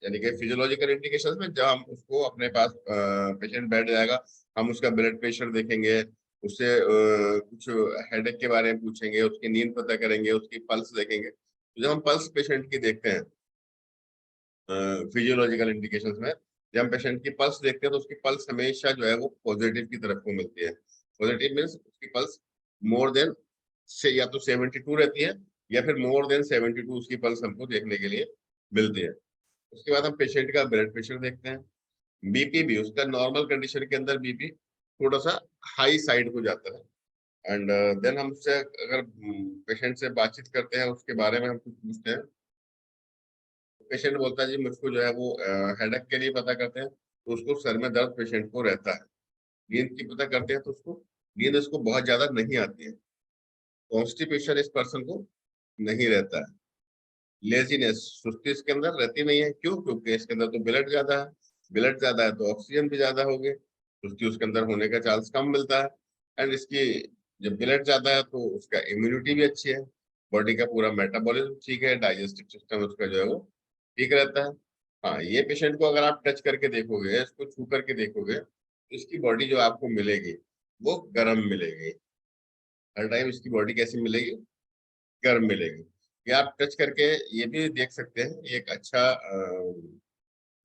यानी कि फिजियोलॉजिकल इंडिकेशंस में जब हम उसको अपने पास पेशेंट बैठ जाएगा, हम उसका ब्लड प्रेशर देखेंगे, उससे कुछ हेडेक के बारे में पूछेंगे, उसकी नींद पता करेंगे, उसकी पल्स देखेंगे। तो जब हम पल्स पेशेंट की देखते हैं फिजियोलॉजिकल इंडिकेशंस में, जब हम पेशेंट की पल्स देखते हैं तो उसकी पल्स हमेशा जो है वो पॉजिटिव की तरफ को मिलती है। पॉजिटिव मीन्स उसकी पल्स मोर देन से या तो 72 रहती है, या फिर मोर देन 72 उसकी पल्स हमको देखने के लिए मिलती है। उसके बाद हम पेशेंट का ब्लड प्रेशर देखते हैं, बीपी भी उसका नॉर्मल कंडीशन के अंदर बीपी थोड़ा सा हाई साइड को जाता है। एंड देन हम उससे अगर पेशेंट से बातचीत करते हैं, उसके बारे में हम कुछ पूछते हैं, पेशेंट बोलता है जी मुझको जो है वो हेडेक के लिए पता करते हैं तो उसको सर में दर्द पेशेंट को रहता है। नींद की पता करते हैं तो उसको नींद उसको बहुत ज्यादा नहीं आती है। कॉन्स्टिपेशन इस पर्सन को नहीं रहता है। लेजीनेस, सुस्ती इसके अंदर रहती नहीं है। क्यों? क्योंकि इसके अंदर तो ब्लड ज्यादा है, ब्लड ज्यादा है तो ऑक्सीजन भी ज्यादा होगी, सुस्ती उसके अंदर होने का चांस कम मिलता है। एंड इसकी जब ब्लड ज्यादा है तो उसका इम्यूनिटी भी अच्छी है, बॉडी का पूरा मेटाबॉलिज्म ठीक है, डाइजेस्टिव सिस्टम उसका जो है वो ठीक रहता है। हाँ, ये पेशेंट को अगर आप टच करके देखोगे, इसको छू करके देखोगे, तो इसकी बॉडी जो आपको मिलेगी वो गर्म मिलेगी। हर टाइम इसकी बॉडी कैसी मिलेगी? गर्म मिलेगी। ये आप टच करके ये भी देख सकते हैं, ये एक अच्छा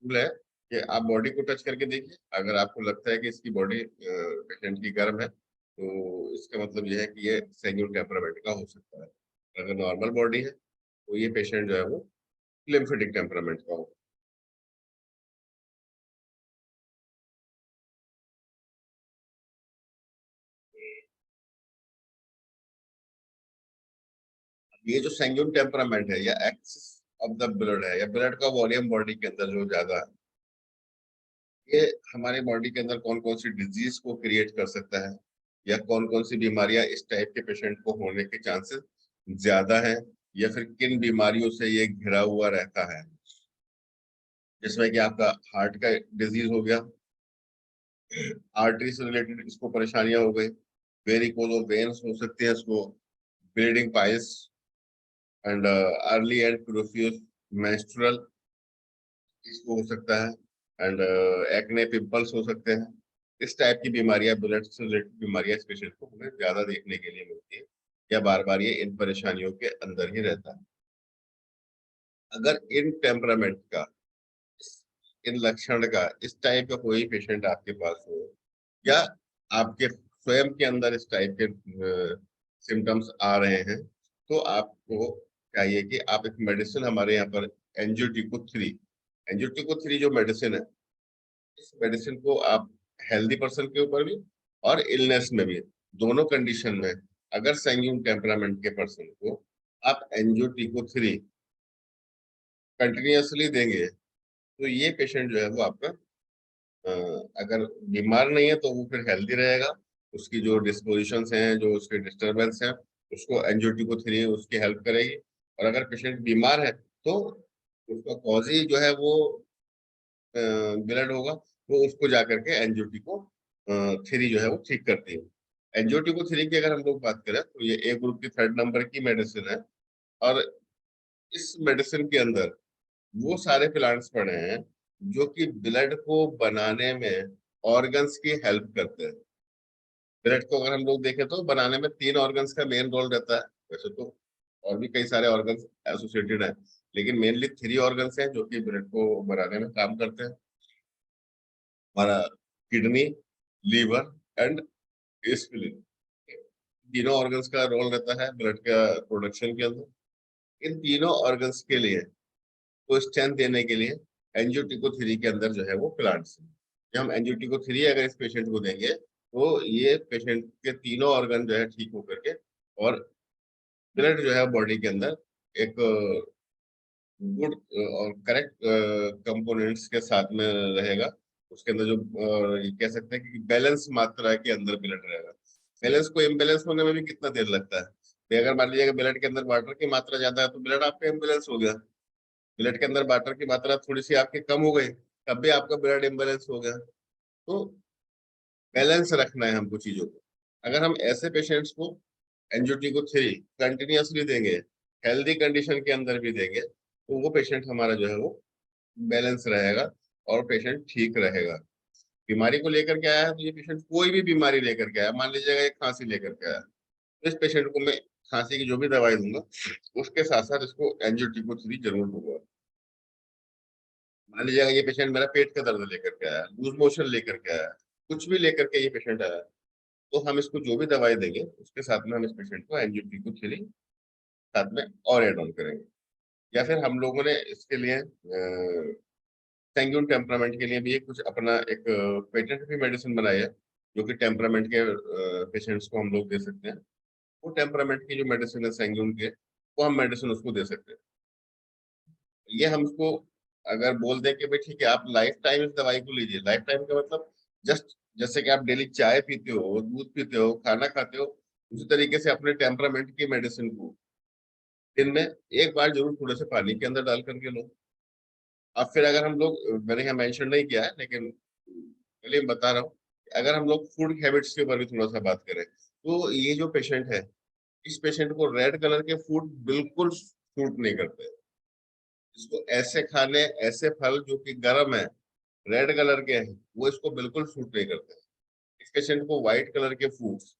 टूल है कि आप बॉडी को टच करके देखिए। अगर आपको लगता है कि इसकी बॉडी पेशेंट की गर्म है, तो इसका मतलब ये है कि ये सैंग्यून टेम्परामेंट का हो सकता है। अगर नॉर्मल बॉडी है तो ये पेशेंट जो है वो लिम्फेटिक टेम्परामेंट का होगा। ये जो सैंग्यून टेम्परामेंट है या एक्सिस ऑफ द ब्लड है, या ब्लड का वॉल्यूम बॉडी के अंदर जो ज्यादा है, ये हमारे बॉडी के अंदर कौन कौन सी डिजीज को क्रिएट कर सकता है, या कौन कौन सी बीमारियां इस टाइप के पेशेंट को होने के चांसेस ज्यादा है, या फिर किन बीमारियों से ये घिरा हुआ रहता है। जिसमें कि आपका हार्ट का डिजीज हो गया, आर्टरी से रिलेटेड इसको परेशानियां हो गई, वेरिकोज और वेन्स हो सकती है इसको, bleeding piles, and early and profuse menstrual इसको हो सकता है, एंड एक्ने पिंपल्स हो सकते हैं। इस टाइप की बीमारियां, ब्लड से रिलेटेड बीमारियां इस पेशेंट को हमें ज्यादा देखने के लिए मिलती है, या बार बार ये इन परेशानियों के अंदर ही रहता है। अगर इन टेम्परामेंट का, इन लक्षण का, इस टाइप का कोई पेशेंट आपके पास हो, या आपके स्वयं के अंदर इस टाइप के सिम्टम्स आ रहे हैं, तो आपको चाहिए कि आप एक मेडिसिन हमारे यहाँ पर एंजियोटेको 3, एंजियोटेको 3 जो मेडिसिन है, इस मेडिसिन को आप हेल्दी पर्सन के ऊपर भी और इलनेस में भी, दोनों कंडीशन में, अगर सैंग्यून टेम्परामेंट के पर्सन को आप एंजियोटेको 3 कंटिन्यूअसली देंगे, तो ये पेशेंट जो है वो आपका अगर बीमार नहीं है तो वो फिर हेल्दी रहेगा। उसकी जो डिस्पोजिशंस हैं, जो उसके डिस्टर्बेंस हैं, उसको एंजियोटेको 3 उसकी हेल्प करेगी। और अगर पेशेंट बीमार है तो उसका कॉज ही जो है वो ब्लड होगा, तो उसको जाकर के एंजियोटेको 3 जो है वो ठीक करती है। एंजियोटेको 3 की अगर हम लोग बात करें तो ये ए ग्रुप की 3rd नंबर की मेडिसिन है, और इस मेडिसिन के अंदर वो सारे प्लांट्स पड़े हैं जो कि ब्लड को बनाने में ऑर्गन्स की हेल्प करते हैं। ब्लड को अगर हम लोग देखें तो बनाने में 3 ऑर्गन्स का मेन रोल रहता है। वैसे तो और भी कई सारे ऑर्गन्स एसोसिएटेड हैं, लेकिन मेनली 3 ऑर्गन्स हैं जो कि ब्लड को बनाने में काम करते हैं। हमारा किडनी, लीवर एंड स्प्लीन, तीनों ऑर्गन्स का रोल रहता है ब्लड का प्रोडक्शन के अंदर। इन तीनों ऑर्गन्स के लिए को स्ट्रेंथ देने के लिए एंजियोटेको 3 के अंदर जो है वो प्लांट्स हैं। जब हम एंजियोटेको 3 अगर इस पेशेंट को देंगे तो ये पेशेंट के तीनों ऑर्गन जो है ठीक होकर के, और ब्लड जो है बॉडी के अंदर एक गुड और करेक्ट कंपोनेंट्स के साथ में रहेगा, उसके अंदर जो ये कह सकते हैं कि बैलेंस मात्रा के अंदर ब्लड रहेगा। बैलेंस को इम्बैलेंस होने में भी कितना देर लगता है। तो अगर मान लीजिएगा ब्लड के अंदर वाटर की मात्रा ज्यादा है तो ब्लड आपका इम्बैलेंस हो गया। ब्लड के अंदर वाटर की मात्रा थोड़ी सी आपकी कम हो गई, तब भी आपका ब्लड इम्बैलेंस हो गया। तो बैलेंस रखना है हमको चीजों को। अगर हम ऐसे पेशेंट्स को एंजियोटेक्टिको-3 कंटिन्यूअसली देंगे, हेल्दी कंडीशन के अंदर भी देंगे, तो वो पेशेंट हमारा जो है वो बैलेंस रहेगा और पेशेंट ठीक रहेगा। बीमारी को लेकर के आया है तो ये पेशेंट कोई भी बीमारी लेकर के आया, मान लीजिएगा एक खांसी लेकर के आया, तो इस पेशेंट को मैं खांसी की जो भी दवाई दूंगा उसके साथ साथ इसको एंजियोटेक्टिको-3 जरूर दूंगा। मान लीजिएगा ये पेशेंट मेरा पेट का दर्द लेकर के आया, लूज मोशन लेकर के आया, कुछ भी लेकर के ये पेशेंट आया, तो हम इसको जो भी दवाई देंगे उसके साथ में हम इस पेशेंट को एंजियोटेक्टिको-3 साथ में और एड ऑन करेंगे। या फिर हम लोगों ने इसके लिए सैंग्यून टेम्परामेंट के लिए भी एक कुछ अपना एक पेटेंट भी मेडिसिन बनाई है, जो कि टेम्परामेंट के पेशेंट्स को हम लोग दे सकते हैं। वो टेम्परामेंट की जो मेडिसिन है सैंग्यून के, वो हम मेडिसिन उसको दे सकते हैं। ये हम उसको अगर बोल दें कि भाई ठीक है आप लाइफ टाइम इस दवाई को लीजिए, लाइफ टाइम का मतलब जस्ट जैसे कि आप डेली चाय पीते हो, दूध पीते हो, खाना खाते हो, उसी तरीके से अपने टेम्परामेंट की मेडिसिन को दिन में एक बार जरूर थोड़े से पानी के अंदर डाल करके लो। अब फिर अगर हम लोग, मैंने यहाँ मेंशन नहीं किया है लेकिन चलिए मैं बता रहा हूँ, अगर हम लोग फूड हैबिट्स के ऊपर भी थोड़ा सा बात करें, तो ये जो पेशेंट है, इस पेशेंट को रेड कलर के फूड बिल्कुल सूट नहीं करते। इसको ऐसे खाने, ऐसे फल जो कि गर्म है, रेड कलर के हैं, वो इसको बिल्कुल सूट नहीं करते। इस पेशेंट को व्हाइट कलर के फ्रूट्स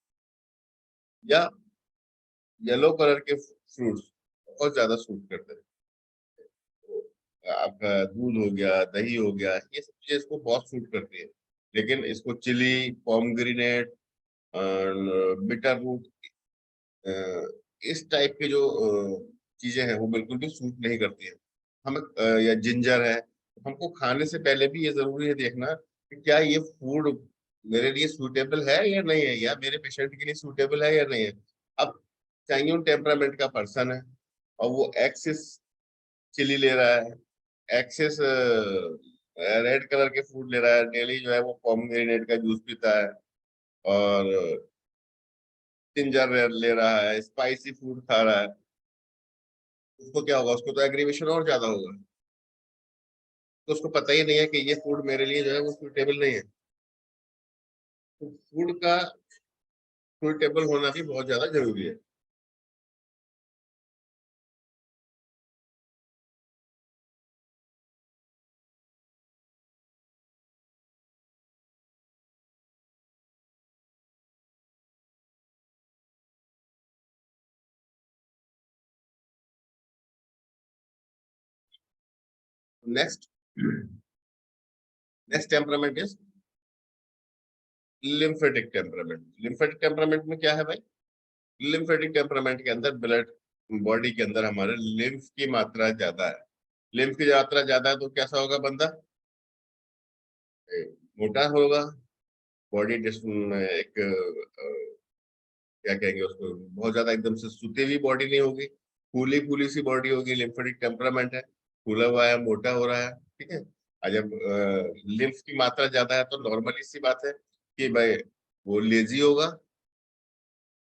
या येलो कलर के फ्रूट्स बहुत ज्यादा सूट करते हैं। तो आपका दूध हो गया, दही हो गया, ये सब चीजें इसको बहुत सूट करती है। लेकिन इसको चिली, पॉमग्रेनेट, बिटर रूट, इस टाइप के जो चीजें हैं वो बिल्कुल भी सूट नहीं करती है। हम या जिंजर है, हमको खाने से पहले भी ये जरूरी है देखना कि क्या ये फूड मेरे लिए सूटेबल है या नहीं है, या मेरे पेशेंट के लिए सूटेबल है या नहीं है। अब सैंग्यून टेम्परामेंट का पर्सन है और वो एक्सेस चिली ले रहा है, एक्सेस रेड कलर के फूड ले रहा है, डेली जो है वो पोमेग्रेनेट का जूस पीता है और जिंजर ले रहा है, स्पाइसी फूड खा रहा है, उसको क्या होगा, उसको तो एग्रीवेशन और ज्यादा होगा। तो उसको पता ही नहीं है कि ये फूड मेरे लिए जो है वो सूटेबल नहीं है। तो फूड का सूटेबल होना भी बहुत ज्यादा जरूरी है। Next next temperament is lymphatic temperament. Lymphatic temperament में क्या है भाई, लिम्फेटिक टेम्परामेंट के अंदर ब्लड बॉडी के अंदर हमारे लिम्फ की मात्रा ज्यादा है। लिम्फ की मात्रा ज्यादा है तो कैसा होगा बंदा, मोटा होगा, बॉडी एक क्या कहेंगे उसको, बहुत ज्यादा एकदम से सूती हुई बॉडी नहीं होगी, फूली फूली सी बॉडी होगी। लिम्फेटिक टेम्परामेंट है, फूला हुआ है, मोटा हो रहा है, ठीक है। और जब लिम्फ की मात्रा ज्यादा है तो नॉर्मली सी बात है कि भाई वो लेजी होगा।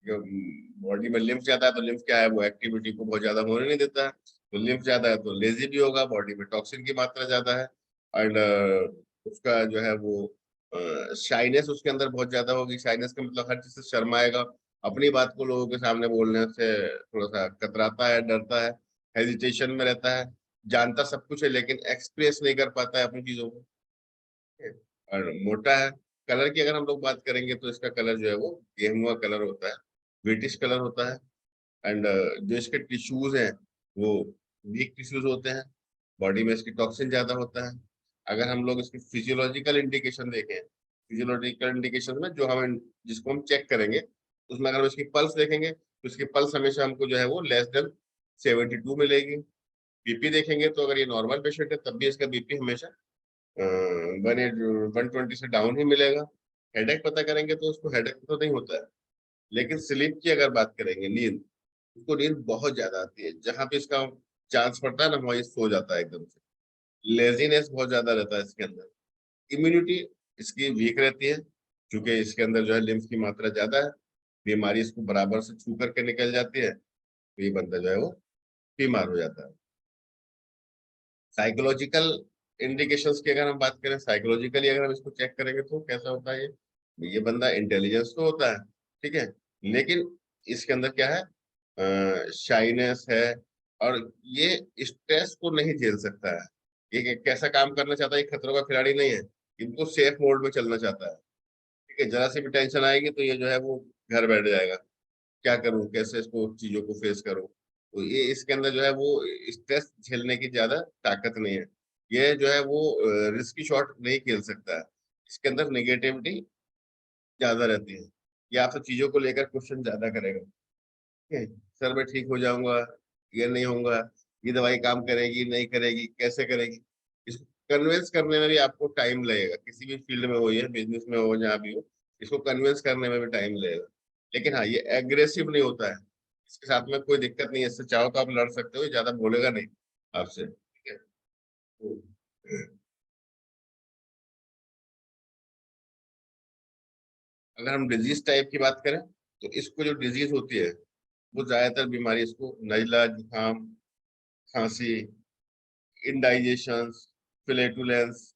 बॉडी में लिम्फ ज्यादा है तो लिम्फ क्या है, वो एक्टिविटी को बहुत ज्यादा होने नहीं देता है, तो लिम्फ ज्यादा है तो लेजी भी होगा, बॉडी में टॉक्सिन की मात्रा ज्यादा है एंड उसका जो है वो शाइनेस उसके अंदर बहुत ज्यादा होगी। शाइनेस का मतलब हर चीज से शर्माएगा, अपनी बात को लोगों के सामने बोलने से थोड़ा सा कतराता है, डरता है, हेजिटेशन में रहता है, जानता सब कुछ है लेकिन एक्सप्रेस नहीं कर पाता है अपनी चीजों को। और मोटा है। कलर की अगर हम लोग बात करेंगे तो इसका कलर जो है वो गेहुआ कलर होता है, ब्रिटिश कलर होता है एंड जो इसके टिश्यूज हैं वो वीक टिश्यूज होते हैं, बॉडी में इसकी टॉक्सिन ज्यादा होता है। अगर हम लोग इसकी फिजियोलॉजिकल इंडिकेशन देखें, फिजियोलॉजिकल इंडिकेशन में जो हम जिसको हम चेक करेंगे उसमें अगर हम इसकी पल्स देखेंगे तो इसकी पल्स हमेशा हमको जो है वो लेस देन 72 मिलेगी। बीपी देखेंगे तो अगर ये नॉर्मल पेशेंट है तब भी इसका बीपी हमेशा 120 से डाउन ही मिलेगा। हेडेक पता करेंगे तो उसको हेडेक तो नहीं होता है, लेकिन स्लीप की अगर बात करेंगे, नींद, उसको नींद बहुत ज्यादा आती है, जहां पे इसका चांस पड़ता है ना वहीं सो जाता है एकदम से। लेजीनेस बहुत ज्यादा रहता है इसके अंदर, इम्यूनिटी इसकी वीक रहती है, क्योंकि इसके अंदर जो है लिम्फ की मात्रा ज्यादा है, बीमारी इसको बराबर से छू करके निकल जाती है, तो ये बंदा जो है वो बीमार हो जाता है। साइकोलॉजिकल इंडिकेशंस की अगर हम बात करें, साइकोलॉजिकली अगर हम इसको चेक करेंगे तो कैसा होता है ये बंदा इंटेलिजेंस तो होता है, ठीक है, लेकिन इसके अंदर क्या है, शाइनेस है, और ये स्ट्रेस को नहीं झेल सकता है। ये कैसा काम करना चाहता है, ये खतरों का खिलाड़ी नहीं है, इनको सेफ मोड में चलना चाहता है, ठीक है। जरा सी भी टेंशन आएगी तो ये जो है वो घर बैठ जाएगा, क्या करूं, कैसे इसको चीजों को फेस करूं। तो ये इसके अंदर जो है वो स्ट्रेस झेलने की ज्यादा ताकत नहीं है, ये जो है वो रिस्की शॉट नहीं खेल सकता है, इसके अंदर नेगेटिविटी ज्यादा रहती है, ये आपसे चीजों को लेकर क्वेश्चन ज्यादा करेगा, ठीक है। सर मैं ठीक हो जाऊंगा, ये नहीं होगा, ये दवाई काम करेगी नहीं करेगी, कैसे करेगी, इसको कन्विंस करने में भी आपको टाइम लगेगा, किसी भी फील्ड में हो, ये बिजनेस में हो, जहाँ भी हो, इसको कन्विंस करने में भी टाइम लगेगा। लेकिन हाँ, ये एग्रेसिव नहीं होता है, इसके साथ में कोई दिक्कत नहीं है, इससे चाहो तो आप लड़ सकते हो, ये ज्यादा बोलेगा नहीं आपसे, ठीक है। तो अगर हम डिजीज टाइप की बात करें, तो इसको जो डिजीज होती है वो ज्यादातर बीमारी इसको नजला, जुकाम, खांसी, indigestion, flatulence,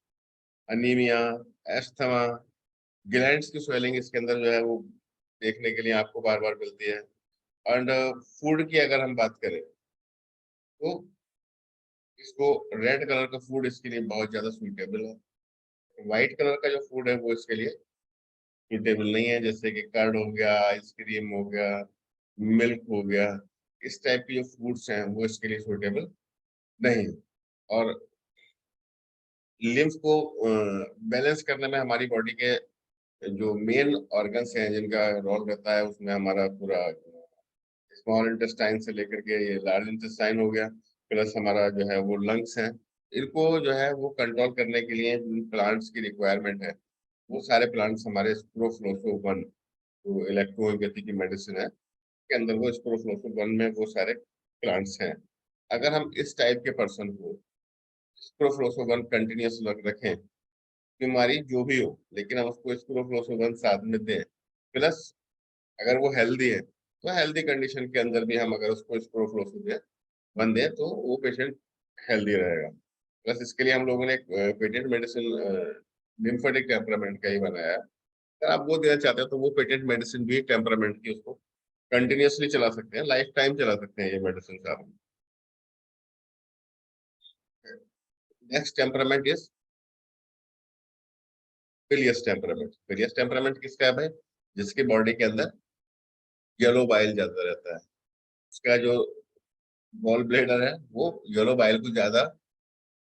anaemia, asthma, glands की स्वेलिंग इसके अंदर जो है वो देखने के लिए आपको बार बार मिलती है। एंड फूड की अगर हम बात करें तो इसको रेड कलर का फूड इसके लिए बहुत ज्यादा सूटेबल है, व्हाइट कलर का जो फूड है वो इसके लिए सूटेबल नहीं है, जैसे कि कर्ड हो गया, आइसक्रीम हो गया, मिल्क हो गया, इस टाइप के जो फूड्स हैं वो इसके लिए सूटेबल नहीं। और लिम्फ को बैलेंस करने में हमारी बॉडी के जो मेन ऑर्गन्स हैं जिनका रोल रहता है, उसमें हमारा पूरा स्मॉल इंटेस्टाइन से लेकर के ये लार्ज इंटेस्टाइन हो गया, प्लस हमारा जो है वो लंग्स हैं, इनको जो है वो कंट्रोल करने के लिए प्लांट्स की रिक्वायरमेंट है। वो सारे प्लांट्स हमारे स्प्रोफ्लोसोवन, जो इलेक्ट्रोहोम्योपैथी की मेडिसिन है के अंदर, वो स्प्रोफ्लोसोवन में वो सारे प्लांट्स हैं। अगर हम इस टाइप के पर्सन को स्प्रोफ्लोसोवन कंटिन्यूस रखें, बीमारी जो भी हो, लेकिन हम उसको स्प्रोफ्लोसोवन साथ में दें, प्लस अगर वो हेल्दी है तो हेल्दी कंडीशन के अंदर भी हम अगर उसको स्प्रोफ्लोसोवन दें तो वो पेशेंट हेल्दी रहेगा। प्लस इसके लिए हम लोगों ने एक पेटेंट मेडिसिन लिम्फेटिक टेम्परामेंट का ही बनाया है। अगर आप वो देना चाहते हैं तो वो पेटेंट मेडिसिन भी टेम्परामेंट की उसको कंटिन्यूसली चला सकते हैं, लाइफ टाइम चला सकते हैं ये मेडिसिन आप। Next temperament is bilious temperament. Bilious temperament किसका है भाई, जिसकी बॉडी के अंदर येलो बाइल ज्यादा रहता है, उसका जो गॉल ब्लेडर है वो येलो बाइल को ज्यादा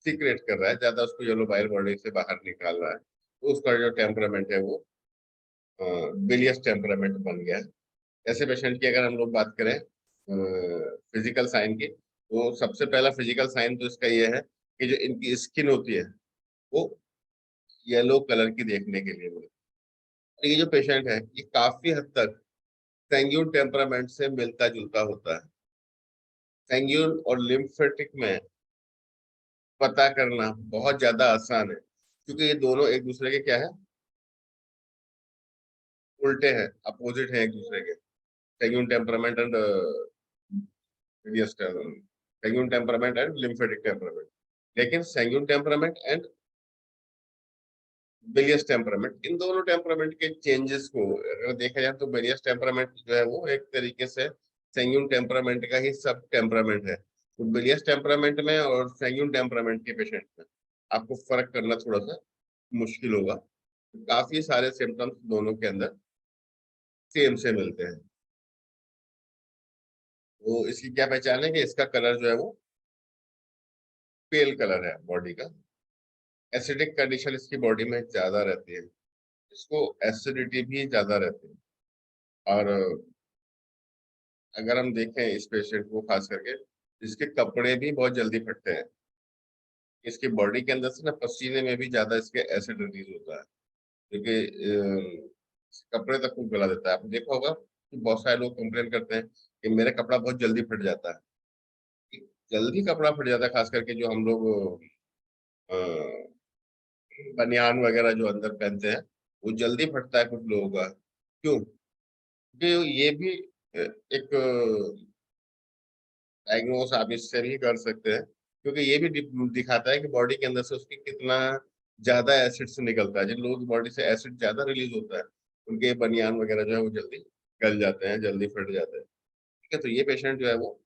सीक्रेट कर रहा है, ज्यादा उसको येलो बाइल बॉडी से बाहर निकाल रहा है, तो उसका जो टेम्परामेंट है वो बिलियस टेम्परामेंट बन गया है। ऐसे पेशेंट की अगर हम लोग बात करें फिजिकल साइन की, तो सबसे पहला फिजिकल साइन तो इसका ये है कि जो इनकी स्किन होती है वो येलो कलर की देखने के लिए मिलती है। ये जो पेशेंट है ये काफी हद तक सैंग्यून टेम्परामेंट से मिलता जुलता होता है। सैंग्यून और लिम्फेटिक में पता करना बहुत ज्यादा आसान है, क्योंकि ये दोनों एक दूसरे के क्या है, उल्टे हैं, अपोजिट हैं एक दूसरे के। Sanguine temperament and sanguine temperament and lymphatic temperament. लेकिन sanguine temperament and bilious temperament, इन दोनों टेम्परामेंट के चेंजेस को अगर देखा जाए तो बिलियस टेम्परामेंट जो है वो एक तरीके से सैंग्यून टेम्परामेंट का ही सब टेम्परामेंट है। तो बिलियस टेम्परामेंट में और सैंग्यून टेम्परामेंट के पेशेंट में आपको फर्क करना थोड़ा सा मुश्किल होगा, काफी सारे सिम्टम्स दोनों के अंदर सेम से मिलते हैं। तो इसकी क्या पहचान है कि इसका कलर जो है वो पेल कलर है बॉडी का, एसिडिक कंडीशन इसकी बॉडी में ज्यादा रहती है, इसको एसिडिटी भी ज्यादा रहती है। और अगर हम देखें इस पेशेंट को खास करके, इसके कपड़े भी बहुत जल्दी फटते हैं, इसकी बॉडी के अंदर से ना पसीने में भी ज्यादा इसके एसिड रिलीज होता है, क्योंकि कपड़े तक को गला देता है। आपने देखा होगा कि बहुत सारे लोग कंप्लेन करते हैं कि मेरा कपड़ा बहुत जल्दी फट जाता है, जल्दी कपड़ा फट जाता है, खास करके जो हम लोग बनियान वगैरह जो अंदर पहनते हैं वो जल्दी फटता है कुछ लोगों का। क्यों? क्योंकि ये भी एक डायग्नोस आप इससे भी कर सकते हैं, क्योंकि ये भी दिखाता है कि बॉडी के अंदर से उसकी कितना ज्यादा एसिड से निकलता है। जिन लोगों की बॉडी से एसिड ज्यादा रिलीज होता है उनके बनियान वगैरह जो है वो जल्दी गल जाते हैं, जल्दी फट जाते हैं। ठीक है, तो ये पेशेंट जो है वो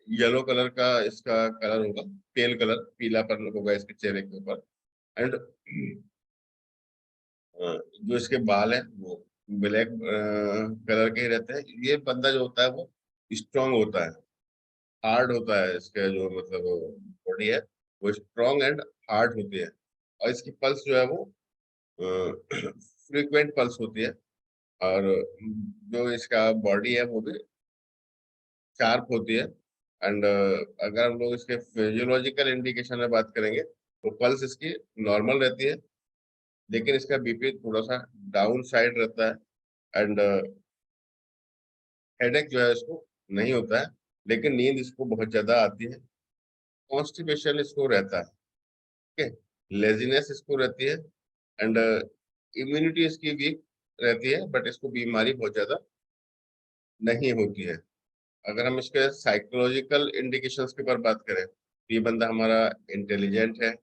येलो कलर का इसका कलर होगा, पेल कलर, पीलापन होगा इसके चेहरे के ऊपर। एंड जो इसके बाल है वो ब्लैक कलर के ही रहते हैं। ये बंदा जो होता है वो स्ट्रांग होता है, हार्ड होता है। इसका जो मतलब बॉडी है वो स्ट्रांग एंड हार्ड होती है। और इसकी पल्स जो है वो फ्रीक्वेंट पल्स होती है। और जो इसका बॉडी है वो भी शार्प होती है। एंड अगर हम लोग इसके फिजियोलॉजिकल इंडिकेशन में बात करेंगे तो पल्स इसकी नॉर्मल रहती है, लेकिन इसका बीपी थोड़ा सा डाउन साइड रहता है। एंड हेडेक जो है इसको नहीं होता है, लेकिन नींद इसको बहुत ज्यादा आती है। कॉन्स्टिपेशन इसको रहता है, ठीक है, लेजीनेस इसको रहती है। एंड इम्यूनिटी इसकी वीक रहती है, बट इसको बीमारी बहुत ज्यादा नहीं होती है। अगर हम इसके साइकोलॉजिकल इंडिकेशंस के ऊपर बात करें तो ये बंदा हमारा इंटेलिजेंट है,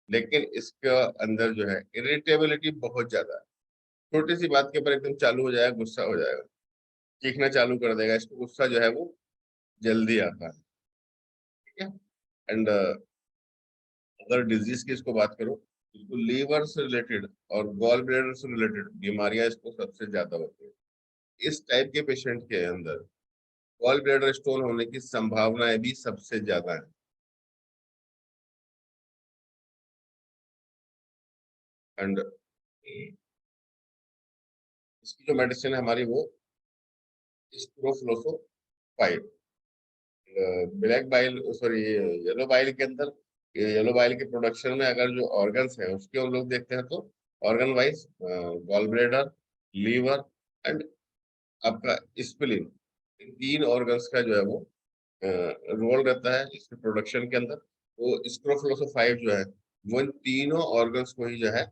लेकिन इसका अंदर जो है इरिटेबिलिटी बहुत ज्यादा है। छोटी सी बात के ऊपर एकदम चालू हो जाएगा, गुस्सा हो जाएगा, चीखना चालू कर देगा। इसको गुस्सा जो है वो जल्दी आता है। ठीक है। एंड अगर डिजीज की इसको बात करो, इसको लीवर से रिलेटेड और गॉल ब्लैडर से रिलेटेड बीमारियां इसको सबसे ज्यादा होती है। इस टाइप के पेशेंट के अंदर गॉल ब्लैडर स्टोन होने की संभावनाएं भी सबसे ज्यादा है। एंड इसकी जो मेडिसिन है हमारी वो स्प्रोफ्लोसोफाइल, black bile, sorry yellow bile के अंदर, येलो बाइल के प्रोडक्शन में अगर जो ऑर्गन्स हैं उसके हम लोग देखते हैं तो organ wise gall bladder, liver and आपका स्प्लीन, इन तीन ऑर्गन्स का जो है वो रोल रहता है इसके प्रोडक्शन के अंदर। तो स्प्रोफ्लोसोफाइल जो है वो इन तीनों ऑर्गन्स को ही जो है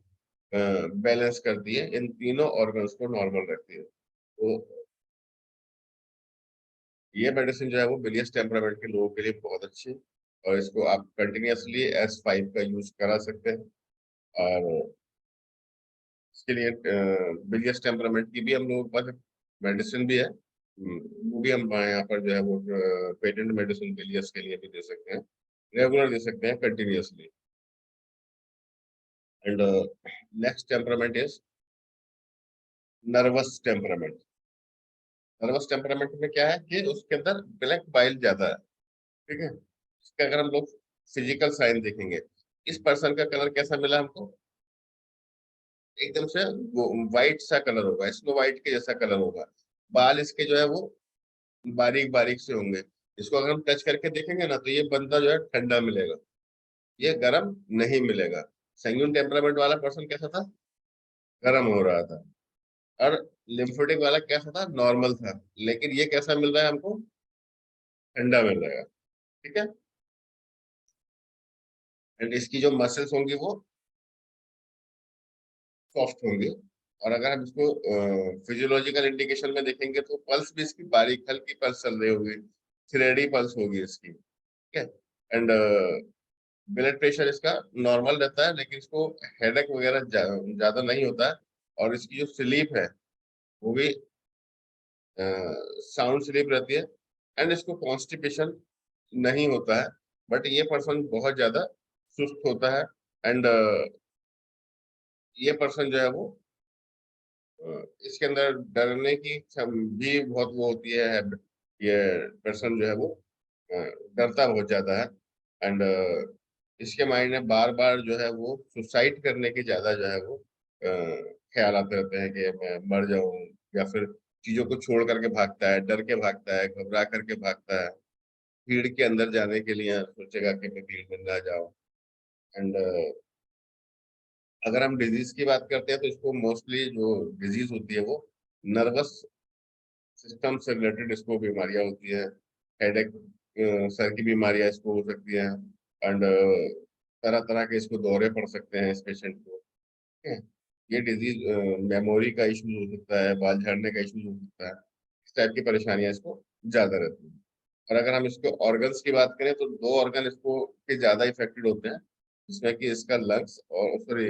बैलेंस करती है, इन तीनों ऑर्गन्स को नॉर्मल रखती है। तो ये मेडिसिन जो है वो बिलियस टेम्परामेंट के लोगों के लिए बहुत अच्छी है, और इसको आप कंटिन्यूअसली S5 का यूज करा सकते हैं। और इसके लिए बिलियस टेम्परामेंट की भी हम लोगों के पास मेडिसिन भी है। वो भी हम यहाँ पर जो है वो पेटेंट मेडिसिन बिलियस के लिए भी दे सकते हैं, रेगुलर दे सकते हैं, continuously. And next temperament is nervous temperament. Nervous temperament में क्या है कि उसके अंदर ब्लैक बाइल ज्यादा है। ठीक है। इसका अगर हम लोग फिजिकल साइन देखेंगे, इस पर्सन का कलर कैसा मिला हमको, एकदम से व्हाइट सा कलर होगा, स्नो व्हाइट के जैसा कलर होगा। बाल इसके जो है वो बारीक बारीक से होंगे। इसको अगर हम टच करके देखेंगे ना तो ये बंदा जो है ठंडा मिलेगा, ये गर्म नहीं मिलेगा। सैंग्यून टेम्परामेंट वाला पर्सन कैसा था, गर्म हो रहा था। और लिम्फोटिक वाला कैसा था, नॉर्मल था। लेकिन ये कैसा मिल रहा है हमको, ठंडा मिल रहा है। ठीक है। एंड इसकी जो मसल्स होंगी वो सॉफ्ट होंगे। और अगर हम इसको फिजियोलॉजिकल इंडिकेशन में देखेंगे तो पल्स भी इसकी बारीक हल्की पल्स चल रही होगी, थ्रेडी पल्स होगी इसकी। ठीक है। एंड ब्लड प्रेशर इसका नॉर्मल रहता है, लेकिन इसको हेडेक वगैरह ज्यादा नहीं होता है। और इसकी जो स्लीप है वो भी साउंड स्लीप रहती है। एंड इसको कॉन्स्टिपेशन नहीं होता है, बट ये पर्सन बहुत ज्यादा सुस्त होता है। एंड ये पर्सन जो है वो इसके अंदर डरने की भी बहुत वो होती है। ये पर्सन जो है वो डरता बहुत ज्यादा है। एंड इसके माइंड में बार बार जो है वो सुसाइड करने के ज्यादा जो है वो ख्याल आते रहते हैं कि मैं मर जाऊं, या फिर चीजों को छोड़ करके भागता है, डर के भागता है, घबरा करके भागता है। भीड़ के अंदर जाने के लिए सोचेगा कि मैं भीड़ में ना जाऊं। एंड अगर हम डिजीज की बात करते हैं तो इसको मोस्टली जो डिजीज होती है वो नर्वस सिस्टम से रिलेटेड इसको बीमारियां होती है। हेडेक, सर की बीमारियां इसको हो सकती हैं। एंड तरह तरह के इसको दौरे पड़ सकते हैं इस पेशेंट को, ठीक है। ये डिजीज मेमोरी का इशू हो सकता है, बाल झड़ने का इशू हो सकता है, इस टाइप की परेशानियां इसको ज्यादा रहती हैं। और अगर हम इसको ऑर्गन्स की बात करें तो 2 ऑर्गन इसको के ज्यादा इफेक्टेड होते हैं, जिसमें कि इसका लंग्स और सॉरी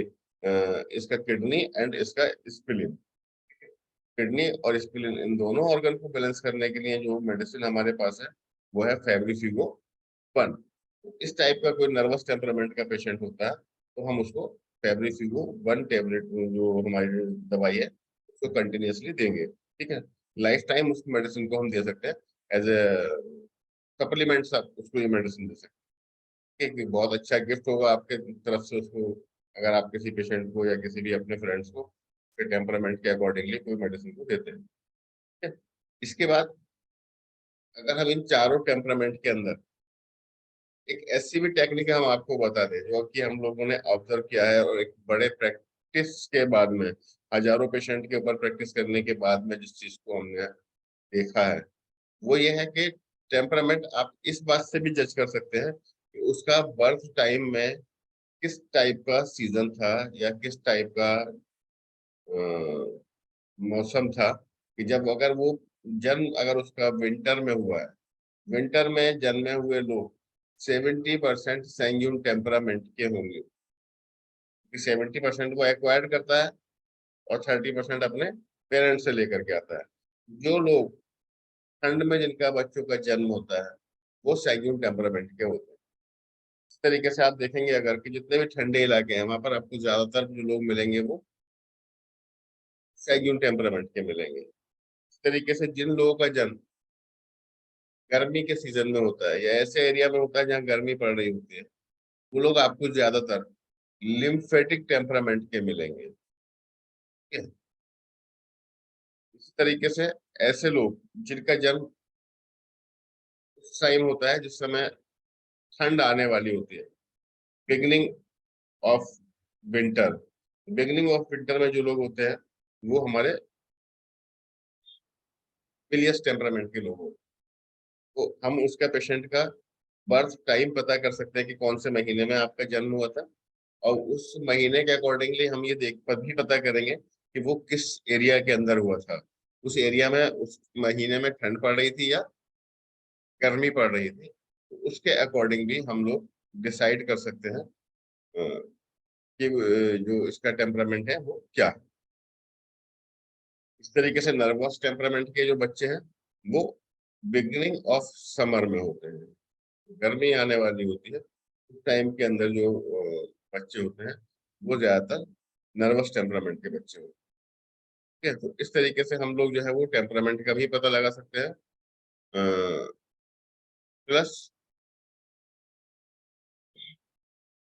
इसका किडनी एंड इसका स्प्लीन। किडनी और स्प्लीन इन दोनों ऑर्गन को बैलेंस करने के लिए जो मेडिसिन हमारे पास है वो है फेब्रिफिगो 1। इस टाइप का कोई नर्वस टेम्परामेंट का पेशेंट होता है तो हम उसको फेब्रिफिगो 1 टेबलेट जो हमारी दवाई है उसको कंटिन्यूअसली देंगे, ठीक है। लाइफ टाइम उस मेडिसिन को हम दे सकते हैं, एज ए सप्लीमेंट्स आप उसको ये मेडिसिन दे सकते हैं, कि बहुत अच्छा गिफ्ट होगा आपके तरफ से उसको, अगर आप किसी पेशेंट को या किसी भी अपने फ्रेंड्स को टेम्परामेंट के अकॉर्डिंगली कोई मेडिसिन को देते हैं, ठीक है। इसके बाद अगर हम इन चारों टेम्परामेंट के अंदर एक ऐसी भी टेक्निक हम आपको बता दें जो कि हम लोगों ने ऑब्जर्व किया है, और एक बड़े प्रैक्टिस के बाद में, हजारों पेशेंट के ऊपर प्रैक्टिस करने के बाद में जिस चीज को हमने देखा है वो ये है कि टेम्परामेंट आप इस बात से भी जज कर सकते हैं कि उसका बर्थ टाइम में किस टाइप का सीजन था या किस टाइप का मौसम था, कि जब अगर वो जन्म अगर उसका विंटर में हुआ है, विंटर में जन्मे हुए लोग 70% सैंग्यून टेम्परामेंट के होंगे, 70% वो एक्वायर्ड करता है और 30% अपने पेरेंट्स से लेकर के आता है। जो लोग ठंड में जिनका बच्चों का जन्म होता है वो सैंग्यून टेम्परामेंट के होते हैं। इस तरीके से आप देखेंगे अगर कि जितने भी ठंडे इलाके हैं वहां पर आपको ज्यादातर जो लोग मिलेंगे वो सैंग्यून टेम्परामेंट के मिलेंगे। इस तरीके से जिन लोगों का जन्म गर्मी के सीजन में होता है या ऐसे एरिया में होता है जहाँ गर्मी पड़ रही होती है, वो लोग आपको ज्यादातर लिम्फेटिक टेम्परामेंट के मिलेंगे, ठीक है। इस तरीके से ऐसे लोग जिनका जन्म उस टाइम होता है जिस समय ठंड आने वाली होती है, beginning of winter, beginning of winter में जो लोग होते हैं वो हमारे बिलियस टेम्परामेंट के लोग होते हैं। तो हम उसका पेशेंट का बर्थ टाइम पता कर सकते हैं कि कौन से महीने में आपका जन्म हुआ था, और उस महीने के अकॉर्डिंगली हम ये भी पता करेंगे कि वो किस एरिया के अंदर हुआ था, उस एरिया में उस महीने में ठंड पड़ रही थी या गर्मी पड़ रही थी, तो उसके अकॉर्डिंग भी हम लोग डिसाइड कर सकते हैं कि जो इसका टेम्परामेंट है वो क्या है। इस तरीके से नर्वस टेम्परामेंट के जो बच्चे हैं वो बिगिनिंग ऑफ समर में होते हैं, गर्मी आने वाली होती है उस टाइम के अंदर जो बच्चे होते हैं वो ज्यादातर नर्वस टेम्परामेंट के बच्चे होते हैं, ठीक है। तो इस तरीके से हम लोग जो है वो टेम्परामेंट का भी पता लगा सकते हैं। प्लस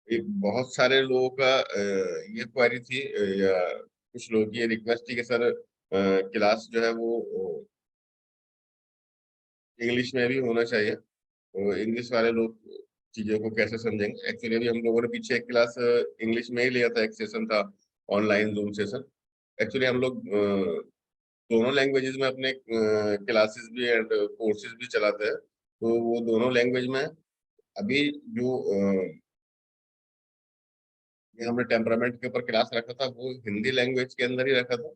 बहुत सारे लोगों का ये क्वेरी थी या कुछ लोगों की ये रिक्वेस्ट थी कि सर क्लास जो है वो इंग्लिश में भी होना चाहिए, तो इंग्लिश वाले लोग चीजों को कैसे समझेंगे। एक्चुअली अभी हम लोगों ने पीछे एक क्लास इंग्लिश में ही लिया था, एक सेशन था ऑनलाइन जूम सेशन। एक्चुअली हम लोग दोनों लैंग्वेजेस में अपने क्लासेस भी एंड कोर्सेज भी चलाते हैं, तो वो दोनों लैंग्वेज में अभी जो ये हमने टेम्परामेंट के ऊपर क्लास रखा था वो हिंदी लैंग्वेज के अंदर ही रखा था।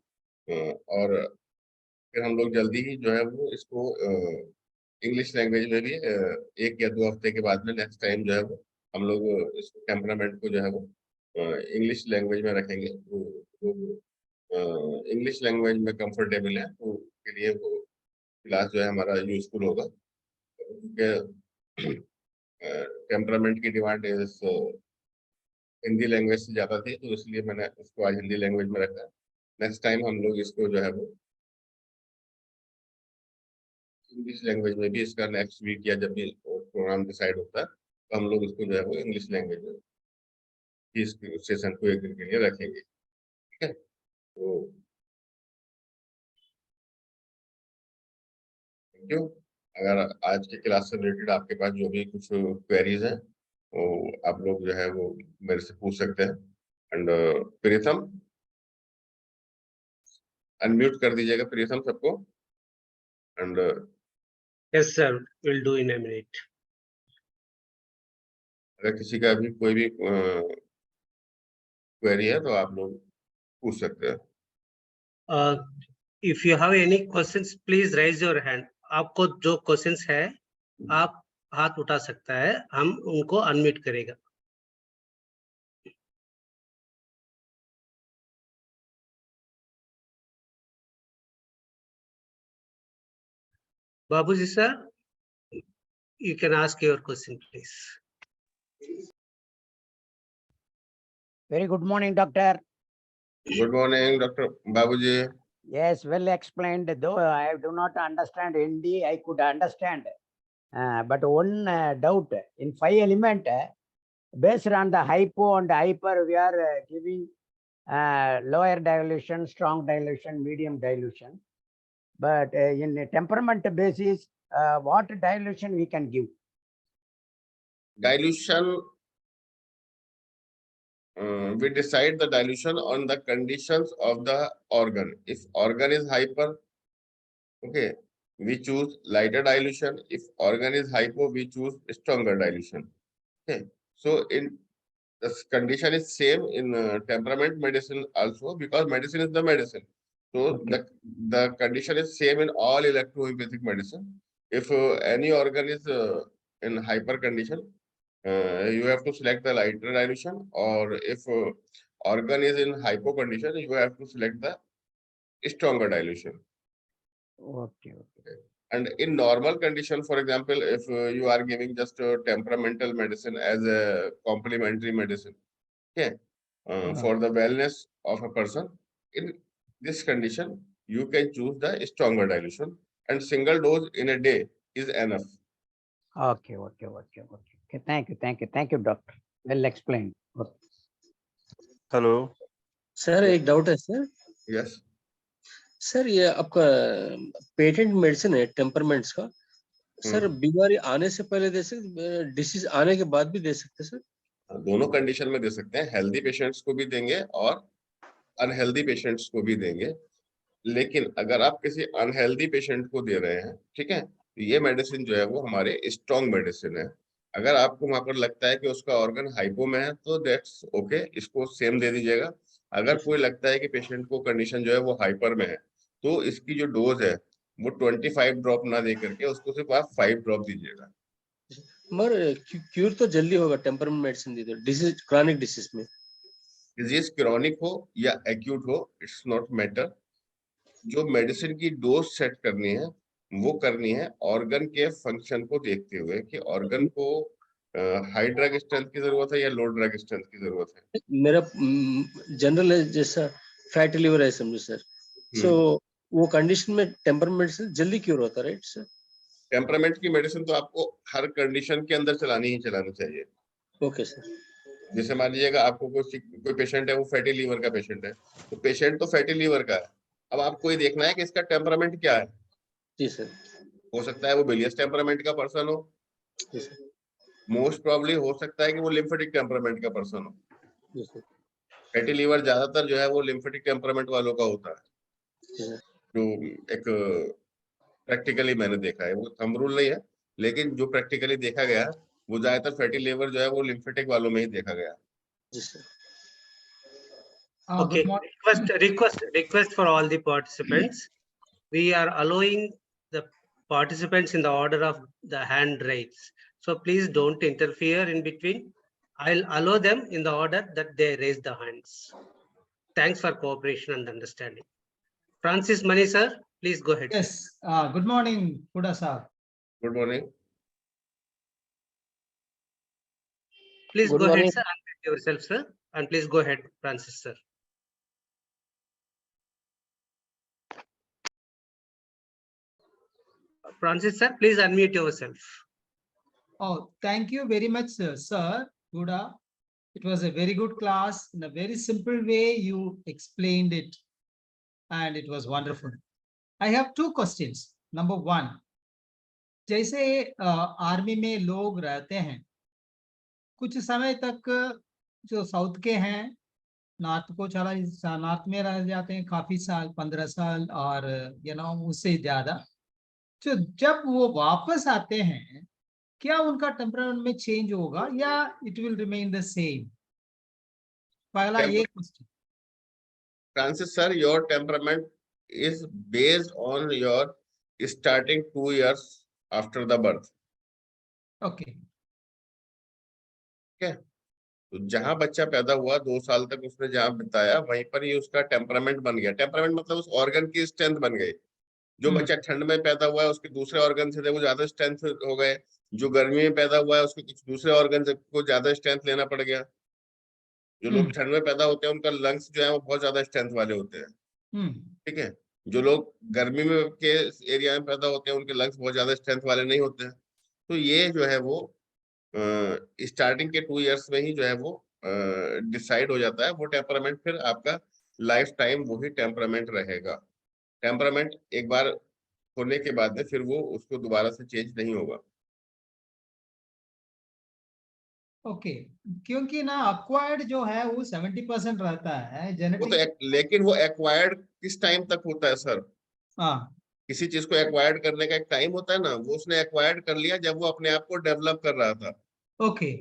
और फिर हम लोग जल्दी ही जो है वो इसको इंग्लिश लैंग्वेज में भी 1 या 2 हफ्ते के बाद में नेक्स्ट टाइम जो है वो हम लोग इसको टेम्परामेंट को जो है वो इंग्लिश लैंग्वेज में रखेंगे। तो इंग्लिश लैंग्वेज में कंफर्टेबल है तो के लिए वो क्लास जो है हमारा यूजफुल होगा, क्योंकि टेम्परामेंट की डिमांड इस हिंदी लैंग्वेज से ज्यादा थी, तो इसलिए मैंने उसको आज हिंदी लैंग्वेज में रखा है। नेक्स्ट टाइम हम लोग इसको जो है वो इंग्लिश लैंग्वेज में भी इसका नेक्स्ट वीक या जब भी प्रोग्राम डिसाइड होता है तो हम लोग इसको जो है वो इंग्लिश लैंग्वेज में इस सेशन को एक दिन के लिए रखेंगे, ठीक है। तो थैंक यू। अगर आज की क्लास से रिलेटेड आपके पास जो भी कुछ क्वेरीज हैं वो आप लोग जो है वो मेरे से पूछ सकते हैं। एंड प्रीतम अनम्यूट कर दीजिएगा प्रीतम सबको। And Yes, sir. We'll do in a minute. अगर किसी का भी कोई भी क्वेरी है तो आप लोग पूछ सकते हैं। If you have any questions, please raise your hand. आपको जो questions है, आप हाथ उठा सकता है, हम उनको unmute करेगा। Babuji sir, you can ask your question, please. Very good morning, doctor. Good morning doctor बाबूजी। Yes, well explained. Though I do not understand Hindi, I could understand. But one doubt in 5 element, based on the hypo and hyper, we are giving lower dilution, strong dilution, medium dilution. But in a temperament basis, what dilution we can give? Dilution, we decide the dilution on the conditions of the organ. If organ is hyper, okay, we choose lighter dilution. If organ is hypo, we choose stronger dilution. Okay, so in the condition is same in temperament medicine also, because medicine is the medicine. So Okay. the condition is same in all electrohomeopathic medicine. If any organ is in hyper condition, you have to select the lighter dilution, or if organ is in hypo condition, you have to select the stronger dilution. Okay, okay. And in normal condition, for example, if you are giving just temperamental medicine as a complementary medicine, okay, for the wellness of a person, in this condition, you can choose the stronger dilution, and single dose in a day is enough. Okay, okay, okay, okay. Okay, thank you, doctor. Well explained. Okay. Hello sir एक doubt है sir. Yes. Sir ये आपका patent medicine है temperaments का, sir बीमारी आने से पहले दे सकते, डिसीज आने के बाद भी दे सकते सर? दोनों कंडीशन में दे सकते हैं, हेल्दी पेशेंट्स को भी देंगे और अनहेल्दी पेशेंट्स को भी देंगे। लेकिन अगर आप किसी अनहेल्दी पेशेंट को दे रहे हैं, ठीक है, तो ये मेडिसिन जो है वो हमारे स्ट्रॉन्ग मेडिसिन है। अगर आपको वहां पर लगता है कि उसका ऑर्गन हाइपो में है तो दैट्स ओके, इसको सेम दे दीजिएगा। अगर कोई लगता है कि पेशेंट को कंडीशन जो है वो हाइपर में है, तो इसकी जो डोज है वो 25 ड्रॉप ना दे करके उसको सिर्फ आप 5 ड्रॉप दीजिएगा। मगर क्यूर तो जल्दी होगा टेम्परमेंट मेडिसिन दी तो, डिसीज क्रॉनिक डिसीज में। डिजीज क्रॉनिक हो या एक्यूट हो, इट्स नॉट मैटर। जो मेडिसिन की डोज सेट करनी है वो करनी है ऑर्गन के फंक्शन को देखते हुए, कि ऑर्गन को हाई ड्रग स्ट्रेंथ की जरूरत है या लो ड्रग स्ट्रेंथ की जरूरत है। मेरा जनरल है जैसा फैटी लिवर है समझो सर, सो वो कंडीशन में टेम्परमेंट मेडिसिन जल्दी क्योर होता है, राइट सर? टेम्परामेंट की मेडिसिन तो आपको हर कंडीशन के अंदर चलानी ही चलानी चाहिए। Okay sir. जैसे मान लीजिएगा आपको कोई पेशेंट है, वो फैटी लीवर का पेशेंट है, तो पेशेंट तो फैटी लीवर का है, अब आपको ये देखना है कि इसका टेम्परामेंट क्या है। जी सर। हो सकता है वो बिलियस टेम्परामेंट का पर्सन हो, जी सर। मोस्ट प्रॉब्ली हो सकता है कि वो लिम्फेटिक टेम्परामेंट का पर्सन हो। जी सर। फैटी लीवर ज्यादातर जो है वो लिम्फेटिक टेम्परामेंट वालों का होता है, जी सर। जो एक प्रैक्टिकली मैंने देखा है, वो थंब रूल नहीं है, लेकिन जो प्रैक्टिकली देखा गया है वो ज्यादातर फैटी लीवर जो है वो लिम्फेटिक वालों में ही देखा गया। जी sir. Okay, request for all the participants. We are allowing the participants in the order of the hand raise. So please don't interfere in between. I'll allow them in the order that they raise the hands. Thanks for cooperation and understanding. Francis Mani sir, please go ahead. Yes, good morning, Huda sir. Good morning. Please Good go morning. ahead, sir. Unmute yourself, sir. And please go ahead, Francis sir. Francis sir, please unmute yourself. Oh, thank you very much, sir. Huda. It was a very good class. In a very simple way, you explained it. And it was wonderful. I have two questions. Number one, जैसे army में लोग रहते हैं, कुछ समय तक जो south के हैं नॉर्थ को नॉर्थ में रह जाते हैं काफी साल, 15 साल और उससे ज्यादा। तो जब वो वापस आते हैं क्या उनका टेम्परामेंट में चेंज होगा या it will remain the same? पहला ये question. Francis sir, your temperament is based on your starting 2 years after the birth. Okay तो जहां बच्चा पैदा हुआ 2 साल तक उसने जहां बिताया वहीं पर ही उसका टेम्परामेंट बन गया। टेम्परामेंट मतलब उस ऑर्गन की स्ट्रेंथ बन गई। जो बच्चा ठंड में पैदा हुआ है उसके दूसरे ऑर्गन से थे वो ज्यादा स्ट्रेंथ हो गए। जो गर्मी में पैदा हुआ है उसके कुछ दूसरे ऑर्गन से को ज्यादा स्ट्रेंथ लेना पड़ गया। जो लोग ठंड में पैदा होते हैं उनका लंग्स जो है वो बहुत ज्यादा स्ट्रेंथ वाले होते हैं। ठीक है। जो लोग गर्मी में के एरिया में पैदा होते हैं उनके लंग्स बहुत ज्यादा स्ट्रेंथ वाले नहीं होते हैं। तो ये जो है वो स्टार्टिंग के 2 इयर्स में ही जो है वो डिसाइड हो जाता है। वो टेम्परामेंट फिर आपका लाइफ टाइम वही टेम्परामेंट रहेगा। टेम्परामेंट एक बार होने के बाद में फिर वो उसको दोबारा से चेंज नहीं होगा। ओके क्योंकि ना अक्वायर्ड जो है वो 70% रहता है वो जेनेटिक। तो लेकिन वो एक्वायर्ड किस टाइम तक होता है सर? हाँ किसी चीज को एक्वायर्ड करने का एक टाइम होता है ना। वो उसने एक्वायर्ड कर लिया जब वो अपने आप को डेवलप कर रहा था। Okay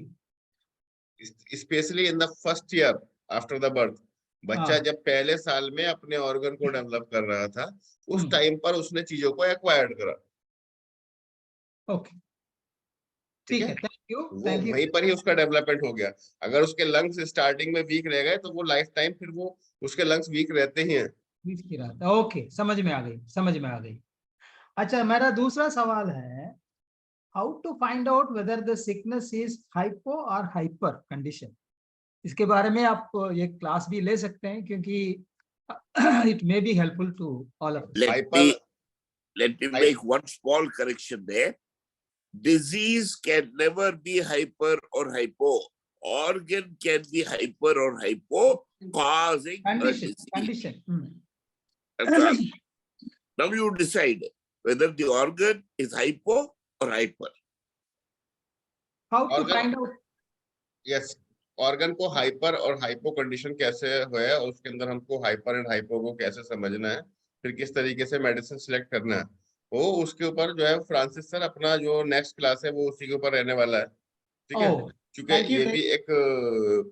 specially in the first year after the birth. बच्चा हाँ जब पहले साल में अपने ऑर्गन को डेवलप कर रहा था उस हम्म। टाइम पर उसने चीजों को एक्वायर्ड करा। ओके ठीक ठीक है। है थैंक यू वो थैंक यू। वहीं पर ही उसका डेवलपमेंट हो गया। अगर उसके लंग्स स्टार्टिंग में वीक रह गए तो वो लाइफ टाइम फिर वो उसके लंग्स वीक रहते ही हैं। ओके समझ में आ गई समझ में आ गई। अच्छा मेरा दूसरा सवाल है how to find out whether the sickness is hypo और हाइपर कंडीशन। इसके बारे में आप ये क्लास भी ले सकते हैं क्योंकि it may be helpful to all of us. Let me make one small correction there. Disease can never be hyper or hypo. Organ can be hyper or hypo, causing a disease. Condition. That's all. Now you decide whether the organ is hypo or hyper. How to find out? Yes organ को hyper और hypo condition कैसे हुआ है और उसके अंदर हमको hyper and hypo को कैसे समझना है फिर किस तरीके से मेडिसिन सिलेक्ट करना है वो उसके ऊपर जो है फ्रांसिस सर अपना जो नेक्स्ट क्लास है वो उसी के ऊपर रहने वाला है। ठीक है। क्योंकि ये भी एक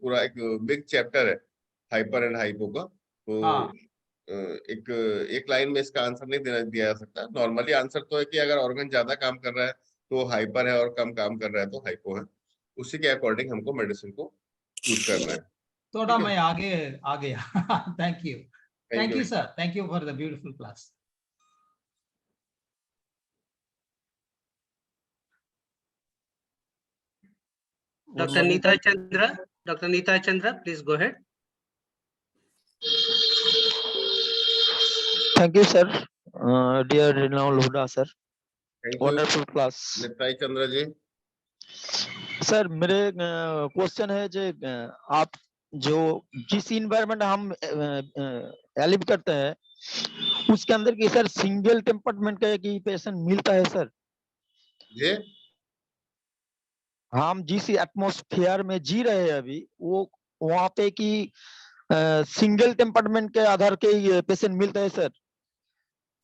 पूरा एक बिग चैप्टर है हाइपर एंड हाइपो का। तो एक लाइन में इसका आंसर नहीं दिया जा सकता। नॉर्मली आंसर तो है कि अगर ऑर्गन ज्यादा काम कर रहा है तो हाइपर है और कम काम कर रहा है तो हाइपो है। उसी के अकॉर्डिंग हमको मेडिसिन को चूज करना है। थोड़ा मैं आगे आ गया। Thank you sir thank you for the beautiful class. Dr. Neeta Chandra, please go ahead. Thank you, sir. Dear renowned Huda, sir. Wonderful class. Nitai Chandra ji. Sir मेरे क्वेश्चन है जो आप जो जिस इन्वायरमेंट हम लिव करते हैं उसके अंदर की सर सिंगल टेम्परमेंट का एक पेशेंट मिलता है सर? जी हम जिस एटमॉस्फेयर में जी रहे हैं अभी वो वहाँ पे की सिंगल टेम्परमेंट के आधार के पेशेंट मिलता है सर?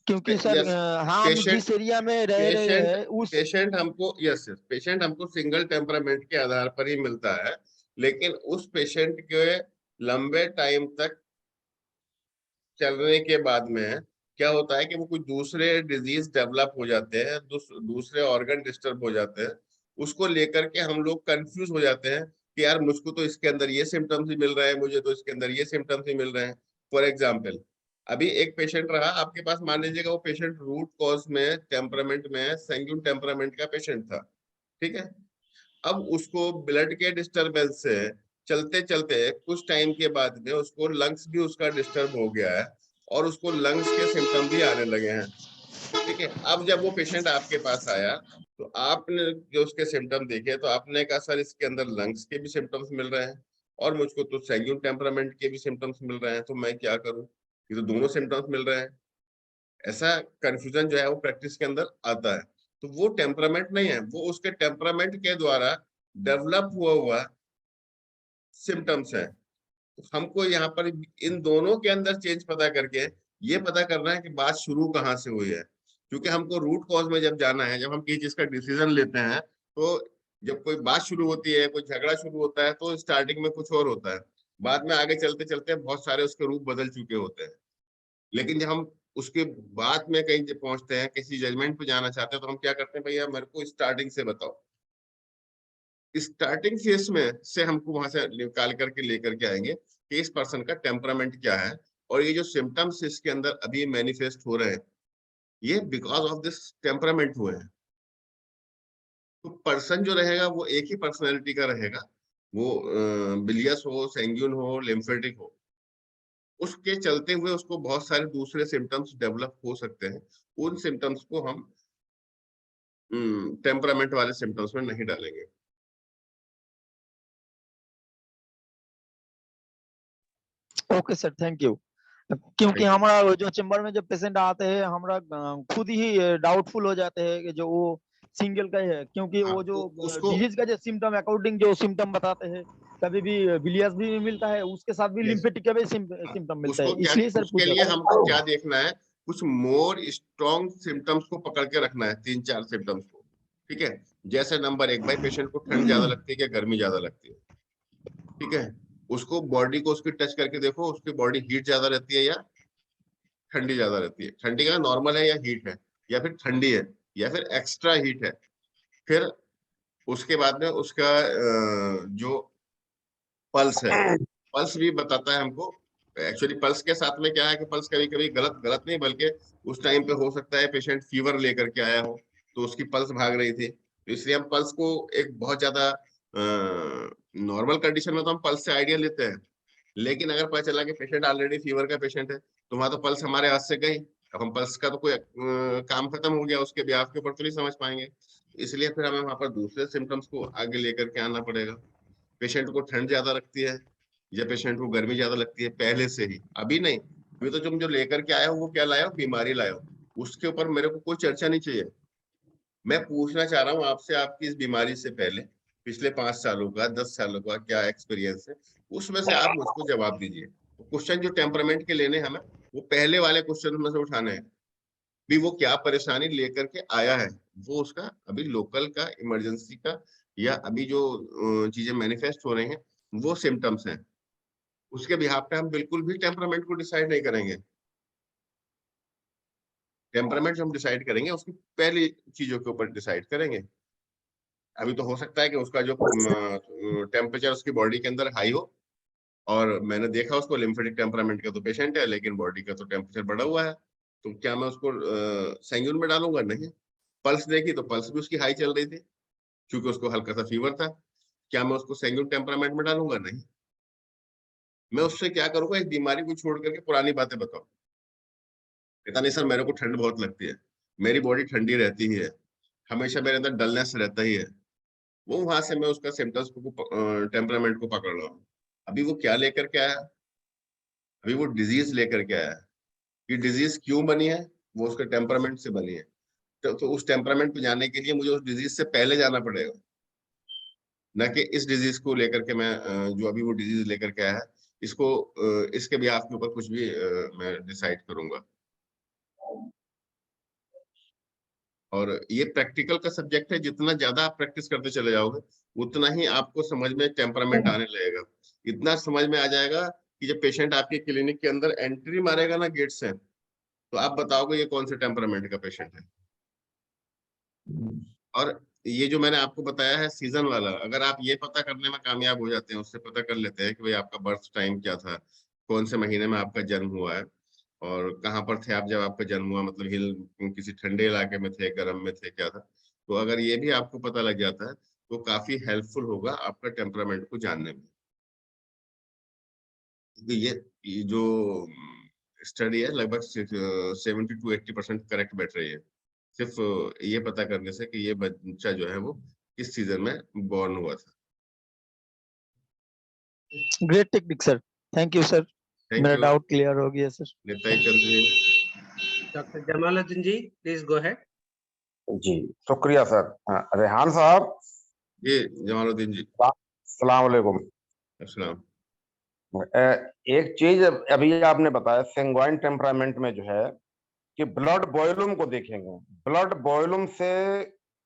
क्योंकि सर हम जिस एरिया में रह रहे हैं उस पेशेंट हमको पेशेंट हमको सिंगल टेम्परामेंट के आधार पर ही मिलता है। लेकिन उस पेशेंट के लंबे टाइम तक चलने के बाद में क्या होता है कि वो कुछ दूसरे डिजीज डेवलप हो जाते हैं दूसरे ऑर्गन डिस्टर्ब हो जाते हैं। उसको लेकर के हम लोग कंफ्यूज हो जाते हैं कि यार मुझको तो इसके अंदर ये सिम्टम्स ही मिल रहे हैं मुझे तो इसके अंदर ये सिम्टम्स ही मिल रहे हैं। फॉर एग्जाम्पल अभी एक पेशेंट रहा आपके पास मान लीजिएगा वो पेशेंट रूट कॉज में टेम्परामेंट में सैंग्यून टेम्परामेंट का पेशेंट था। ठीक है। अब उसको ब्लड के डिस्टरबेंस से चलते चलते कुछ टाइम के बाद में उसको लंग्स भी उसका डिस्टर्ब हो गया है और उसको लंग्स के सिम्टम भी आने लगे हैं। ठीक है। अब जब वो पेशेंट आपके पास आया तो आपने जो उसके सिम्टम देखे तो आपने कहा सर इसके अंदर लंग्स के भी सिम्टम्स मिल रहे हैं और मुझको तो सैंग्यून टेम्परामेंट के भी सिम्टम्स मिल रहे हैं तो मैं क्या करूं ये तो दोनों सिम्टम्स मिल रहे हैं। ऐसा कंफ्यूजन जो है वो प्रैक्टिस के अंदर आता है। तो वो टेम्परामेंट नहीं है वो उसके टेम्परामेंट के द्वारा डेवलप हुआ सिम्टम्स है। तो हमको यहाँ पर इन दोनों के अंदर चेंज पता करके ये पता करना है कि बात शुरू कहाँ से हुई है। क्योंकि हमको रूट कॉज में जब जाना है जब हम किसी चीज का डिसीजन लेते हैं तो जब कोई बात शुरू होती है, कोई झगड़ा शुरू होता है, तो स्टार्टिंग में कुछ और होता है, बाद में आगे चलते चलते बहुत सारे उसके रूप बदल चुके होते हैं। लेकिन जब हम उसके बाद में कहीं जब पहुंचते हैं, किसी जजमेंट पे जाना चाहते हैं, तो हम क्या करते हैं, भैया मेरे को स्टार्टिंग से बताओ। स्टार्टिंग फेस में से हमको वहां से निकाल करके लेकर के आएंगे कि इस पर्सन का टेम्परामेंट क्या है, और ये जो सिम्टम्स इसके अंदर अभी मैनिफेस्ट हो रहे हैं, ये बिकॉज ऑफ दिस टेम्परामेंट हुए हैं। तो पर्सन जो रहेगा वो एक ही पर्सनैलिटी का रहेगा, वो बिलियस हो, सैंग्यून हो, लिम्फेटिक हो, उसके चलते हुए उसको बहुत सारे दूसरे सिम्टम्स डेवलप हो सकते हैं। उन सिम्टम्स को हम टेम्परामेंट वाले सिम्टम्स में नहीं डालेंगे। Okay sir, thank you. क्योंकि हमारा वो जो चेम्बर में जब पेशेंट आते हैं, हमरा खुद ही डाउटफुल हो जाते हैं कि जो वो सिंगल का ही है, क्योंकि वो जो डिजीज का जो सिम्टम अकॉर्डिंग जो सिम्टम बताते हैं, कभी भी बिलियस भी मिलता है, उसके साथ भी लिम्फेटिक का भी सिम्टम मिलता है, इसलिए सर उसके लिए हमको क्या देखना है, कुछ मोर स्ट्रॉन्ग सिम्टम्स को पकड़ के रखना है, 3-4 सिम्टम्स को। ठीक है, जैसे नंबर 1, भाई पेशेंट को ठंड ज्यादा लगती है क्या गर्मी ज्यादा लगती है? ठीक है, उसको बॉडी को उसकी टच करके देखो, उसकी बॉडी हीट ज्यादा रहती है या ठंडी ज्यादा रहती है? ठंडी का नॉर्मल है या हीट है, या फिर ठंडी है या फिर एक्स्ट्रा हीट है? फिर उसके बाद में उसका जो पल्स है, पल्स भी बताता है हमको। एक्चुअली पल्स के साथ में क्या है कि पल्स कभी कभी गलत गलत नहीं, बल्कि उस टाइम पे हो सकता है पेशेंट फीवर लेकर के आया हो, तो उसकी पल्स भाग रही थी, तो इसलिए हम पल्स को एक बहुत ज्यादा नॉर्मल कंडीशन में तो हम पल्स से आइडिया लेते हैं। लेकिन अगर पता चला कि पेशेंट ऑलरेडी फीवर का पेशेंट है, तो वहां तो पल्स हमारे हाथ से गई, अब हम पल्स का तो कोई काम खत्म हो गया, उसके ब्याह के ऊपर तो नहीं समझ पाएंगे। इसलिए फिर हमें वहां पर दूसरे सिम्टम्स को आगे लेकर के आना पड़ेगा। पेशेंट को ठंड ज्यादा लगती है या पेशेंट को गर्मी ज्यादा लगती है पहले से ही, अभी नहीं, अभी तो तुम जो लेकर के आए हो वो क्या लाए हो, बीमारी लाए हो, उसके ऊपर मेरे को कोई चर्चा नहीं चाहिए। मैं पूछना चाह रहा हूँ आपसे, आपकी इस बीमारी से पहले पिछले 5 सालों का, 10 सालों का क्या एक्सपीरियंस है, उसमें से आप मुझको जवाब दीजिए। क्वेश्चन जो टेम्परामेंट के लेने हमें, वो पहले वाले क्वेश्चन में से उठाने हैं, भी वो क्या परेशानी लेकर के आया है, वो उसका अभी लोकल का, इमरजेंसी का, या अभी जो चीजें मैनिफेस्ट हो रही हैं वो सिम्टम्स हैं। उसके बिहाफ पे हम बिल्कुल भी टेम्परामेंट को डिसाइड नहीं करेंगे। टेम्परामेंट जो हम डिसाइड करेंगे उसकी पहली चीजों के ऊपर डिसाइड करेंगे। अभी तो हो सकता है कि उसका जो टेम्परेचर उसकी बॉडी के अंदर हाई हो, और मैंने देखा उसको लिम्फेटिक टेम्परामेंट का तो पेशेंट है, लेकिन बॉडी का तो टेम्परेचर बढ़ा हुआ है, तो क्या मैं उसको सैंग्यून में डालूंगा? नहीं। पल्स देखी तो पल्स भी उसकी हाई चल रही थी, क्योंकि उसको हल्का सा फीवर था। क्या मैं उसको सैंग्यून टेम्परामेंट में डालूंगा? नहीं। मैं उससे क्या करूंगा, इस बीमारी को छोड़ करके पुरानी बातें बताऊं। कहता नहीं सर मेरे को ठंड बहुत लगती है, मेरी बॉडी ठंडी रहती ही है, हमेशा मेरे अंदर डलनेस रहता ही है। वो वहां से मैं उसका सिम्टम्स को, टेम्परामेंट को पकड़ रहा हूँ। अभी वो क्या लेकर के आया, अभी वो डिजीज लेकर के आया। ये डिजीज क्यों बनी है? वो उसके टेम्परामेंट से बनी है। तो उस टेम्परामेंट पे जाने के लिए मुझे उस डिजीज से पहले जाना पड़ेगा, न कि इस डिजीज को लेकर के मैं जो अभी वो डिजीज लेकर के आया है, इसको इसके बिहाफ के ऊपर कुछ भी मैं डिसाइड करूंगा। और ये प्रैक्टिकल का सब्जेक्ट है, जितना ज्यादा आप प्रैक्टिस करते चले जाओगे उतना ही आपको समझ में टेम्परामेंट आने लगेगा। इतना समझ में आ जाएगा कि जब पेशेंट आपके क्लिनिक के अंदर एंट्री मारेगा ना गेट से, तो आप बताओगे ये कौन से टेम्परामेंट का पेशेंट है। और ये जो मैंने आपको बताया है सीजन वाला, अगर आप ये पता करने में कामयाब हो जाते हैं, उससे पता कर लेते हैं कि भाई आपका बर्थ टाइम क्या था, कौन से महीने में आपका जन्म हुआ है, और कहाँ पर थे आप जब आपका जन्म हुआ, मतलब हिल किसी ठंडे इलाके में थे, गर्म में थे, क्या था, तो अगर ये भी आपको पता लग जाता है तो काफी हेल्पफुल होगा आपका टेम्परामेंट को जानने में। क्योंकि ये जो स्टडी है लगभग 70-80% करेक्ट बैठ रही है, सिर्फ ये पता करने से कि ये बच्चा जो है वो किस सीजन में बॉर्न हुआ था। Great technique sir, thank you sir, मेरा डाउट क्लियर हो गया sir. Nitai Chand ji. Doctor Jamaluddin ji, please go ahead. जी शुक्रिया सर। रेहान साहब। जी जमालुद्दीन जी। अस्सलाम वालेकुम। अस्सलाम। एक चीज अभी आपने बताया सेंग्वाइन टेम्परामेंट में जो है कि ब्लड बॉयलम को देखेंगे, ब्लड बॉयलम से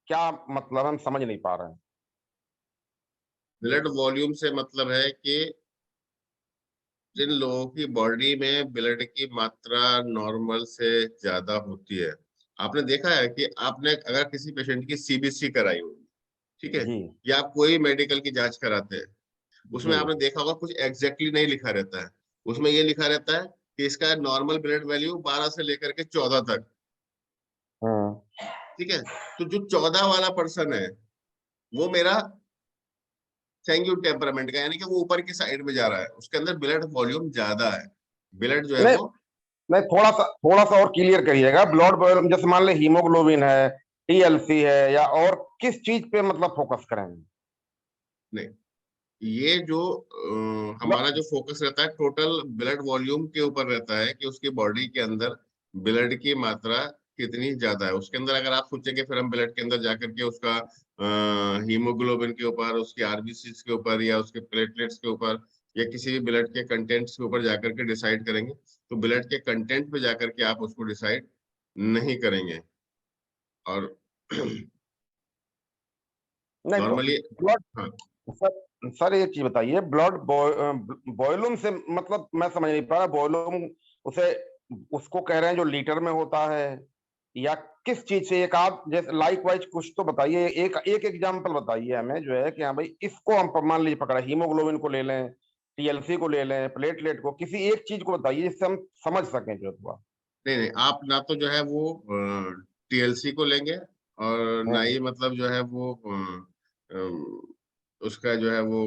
क्या मतलब हम समझ नहीं पा रहे हैं। ब्लड वॉल्यूम से मतलब है कि जिन लोगों की बॉडी में ब्लड की मात्रा नॉर्मल से ज्यादा होती है, आपने देखा है कि आपने अगर किसी पेशेंट की सीबीसी कराई होगी, ठीक है, जी या आप कोई मेडिकल की जांच कराते हैं, उसमें जी आपने देखा होगा कुछ एग्जैक्टली नहीं लिखा रहता है। उसमें ये लिखा रहता है कि इसका नॉर्मल ब्लड वैल्यू 12 से लेकर के 14 तक, हाँ ठीक है। तो जो 14 वाला पर्सन है वो मेरा सैंग्यून टेम्परामेंट का, यानी कि वो ऊपर की साइड में जा रहा है, उसके अंदर ब्लड वॉल्यूम ज्यादा है, ब्लड जो है नहीं वो। नहीं, थोड़ा सा और क्लियर करिएगा। ब्लड वॉल्यूम जैसे मान ले हीमोग्लोबिन है, टीएलसी है, या और किस चीज पे मतलब फोकस करेंगे? नहीं, ये जो हमारा जो फोकस रहता है टोटल ब्लड वॉल्यूम के ऊपर रहता है कि उसकी बॉडी के अंदर ब्लड की मात्रा कितनी ज्यादा है। उसके अंदर अगर आप सोचेंगे फिर हम ब्लड के अंदर जाकर के उसका हीमोग्लोबिन के ऊपर, उसकी आरबीसी के ऊपर, या उसके प्लेटलेट्स के ऊपर, या किसी भी ब्लड के कंटेंट्स के ऊपर जाकर के डिसाइड करेंगे, तो ब्लड के कंटेंट पे जाकर के आप उसको डिसाइड नहीं करेंगे। और नहीं नॉर्मली, ब्लड हाँ, सर एक चीज बताइए, ब्लड वॉल्यूम से मतलब मैं समझ नहीं पा रहा। वॉल्यूम उसे उसको कह रहे हैं जो लीटर में होता है, या किस चीज से? एक आप जैसे लाइक वाइज कुछ तो बताइए, एक एग्जांपल बताइए हमें, जो है कि हाँ भाई इसको हम मान लीजिए पकड़ा, हीमोग्लोबिन को ले लें, टीएलसी को ले लें, प्लेटलेट को, किसी एक चीज को बताइए जिससे हम समझ सकें जो हुआ। नहीं नहीं, आप ना तो जो है वो टीएलसी को लेंगे, और ना ही मतलब जो है वो उसका जो है वो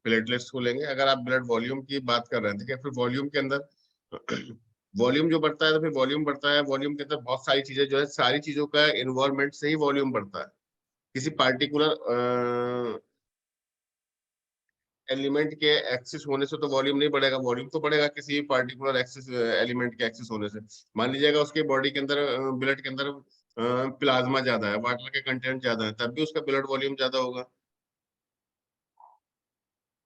प्लेटलेट्स को लेंगे। अगर आप ब्लड वॉल्यूम की बात कर रहे हैं, ठीक है, फिर वॉल्यूम के अंदर वॉल्यूम जो बढ़ता है तो फिर वॉल्यूम बढ़ता है, वॉल्यूम के अंदर बहुत सारी चीजें जो है, सारी चीजों का इन्वॉल्वमेंट से ही वॉल्यूम बढ़ता है। किसी पार्टिकुलर एलिमेंट के एक्सिस होने से तो वॉल्यूम नहीं बढ़ेगा, वॉल्यूम तो बढ़ेगा किसी पार्टिकुलर एक्सिस एलिमेंट के एक्सिस होने से। मान लीजिएगा उसके बॉडी के अंदर ब्लड के अंदर प्लाज्मा ज्यादा है, वाटर के कंटेंट ज्यादा है, तब भी उसका ब्लड वॉल्यूम ज्यादा होगा।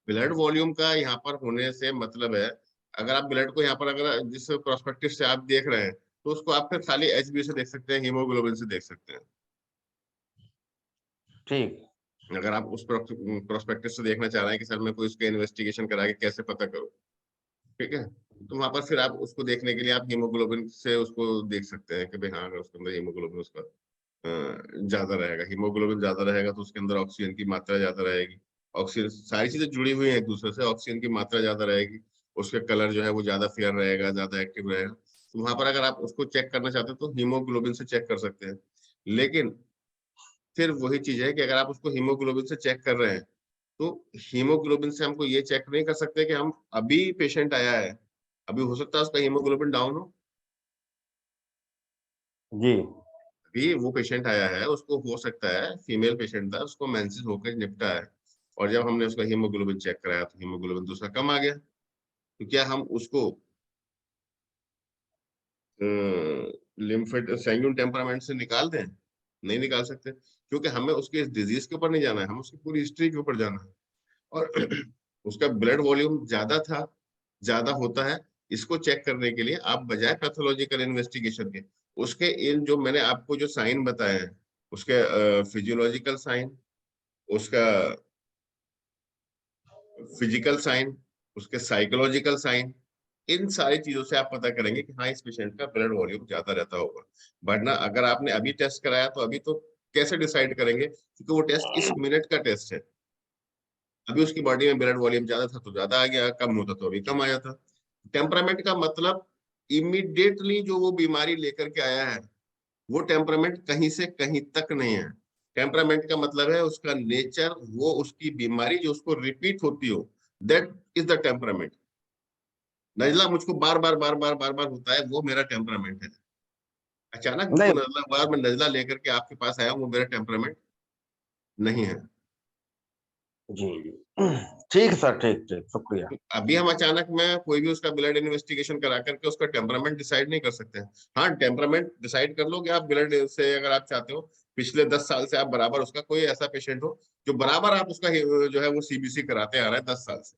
ब्लड वॉल्यूम का यहाँ पर होने से मतलब है, अगर आप ब्लड को यहाँ पर अगर जिस प्रोस्पेक्टिव से आप देख रहे हैं, तो उसको आप फिर खाली एचबी से देख सकते हैं, हीमोग्लोबिन से देख सकते हैं। ठीक। अगर आप उस प्रोस्पेक्टिव से देखना चाह रहे हैं कि सर मैं कोई उसके इन्वेस्टिगेशन करा के कैसे पता करूं, ठीक है, तो वहां पर फिर आप उसको देखने के लिए आप हीमोग्लोबिन से उसको देख सकते हैं कि भाई हाँ, अगर उसके अंदर हीमोग्लोबिन उसका ज्यादा रहेगा, हीमोग्लोबिन ज्यादा रहेगा, तो उसके अंदर ऑक्सीजन की मात्रा ज्यादा रहेगी। ऑक्सीजन, सारी चीजें जुड़ी हुई हैं एक दूसरे से, ऑक्सीजन की मात्रा ज्यादा रहेगी, उसके कलर जो है वो ज्यादा फेयर रहेगा, ज्यादा एक्टिव रहेगा। तो वहां पर अगर आप उसको चेक करना चाहते हैं तो हीमोग्लोबिन से चेक कर सकते हैं। लेकिन फिर वही चीज है कि अगर आप उसको हीमोग्लोबिन से चेक कर रहे हैं, तो हीमोग्लोबिन से हमको ये चेक नहीं कर सकते कि हम अभी पेशेंट आया है, अभी हो सकता है उसका हीमोग्लोबिन डाउन हो, जी अभी वो पेशेंट आया है, उसको हो सकता है, फीमेल पेशेंट था, उसको मेंसेस होकर निपटा है, और जब हमने उसका हीमोग्लोबिन चेक कराया तो हीमोग्लोबिन दूसरा कम आ गया, तो क्या हम उसको लिम्फेट सैंग्यून टेम्परामेंट से निकाल दें? नहीं निकाल सकते, क्योंकि हमें उसके इस डिजीज के ऊपर नहीं जाना है, हम उसकी पूरी हिस्ट्री के ऊपर जाना है। और उसका ब्लड वॉल्यूम ज्यादा था, ज्यादा होता है, इसको चेक करने के लिए आप बजाय पैथोलॉजिकल इन्वेस्टिगेशन के, उसके इन जो मैंने आपको जो साइन बताए हैं, उसके फिजियोलॉजिकल साइन, उसका फिजिकल साइन, उसके साइकोलॉजिकल साइन, इन सारी चीजों से आप पता करेंगे कि हाँ, इस पेशेंट का ब्लड वॉल्यूम ज्यादा रहता होगा। वरना अगर आपने अभी टेस्ट कराया तो अभी तो कैसे डिसाइड करेंगे, क्योंकि वो टेस्ट इस मिनट का टेस्ट है। अभी उसकी बॉडी में ब्लड वॉल्यूम ज्यादा था तो ज्यादा आ गया, कम होता तो अभी कम आया था। टेम्परामेंट का मतलब इमीडिएटली जो वो बीमारी लेकर के आया है, वो टेम्परामेंट कहीं से कहीं तक नहीं है। टेम्परामेंट का मतलब है उसका नेचर, वो उसकी बीमारी जो उसको रिपीट होती हो, दैट इज द टेम्परामेंट। नजला मुझको बार बार बार बार बार बार होता है, वो मेरा टेम्परामेंट है। अचानक नहीं मुझको नजला बार मैं नजला लेकर के आपके पास आया हूँ, वो मेरा टेम्परामेंट नहीं है। जी ठीक सर, ठीक ठीक, शुक्रिया। अभी हम अचानक में कोई भी उसका ब्लड इन्वेस्टिगेशन करा करके उसका टेम्परामेंट डिसाइड नहीं कर सकते हैं। हाँ, टेम्परामेंट डिसाइड कर लो कि आप ब्लड से, अगर आप चाहते हो पिछले 10 साल से आप बराबर उसका कोई ऐसा पेशेंट हो जो बराबर आप उसका जो है वो सीबीसी कराते आ रहा है 10 साल से,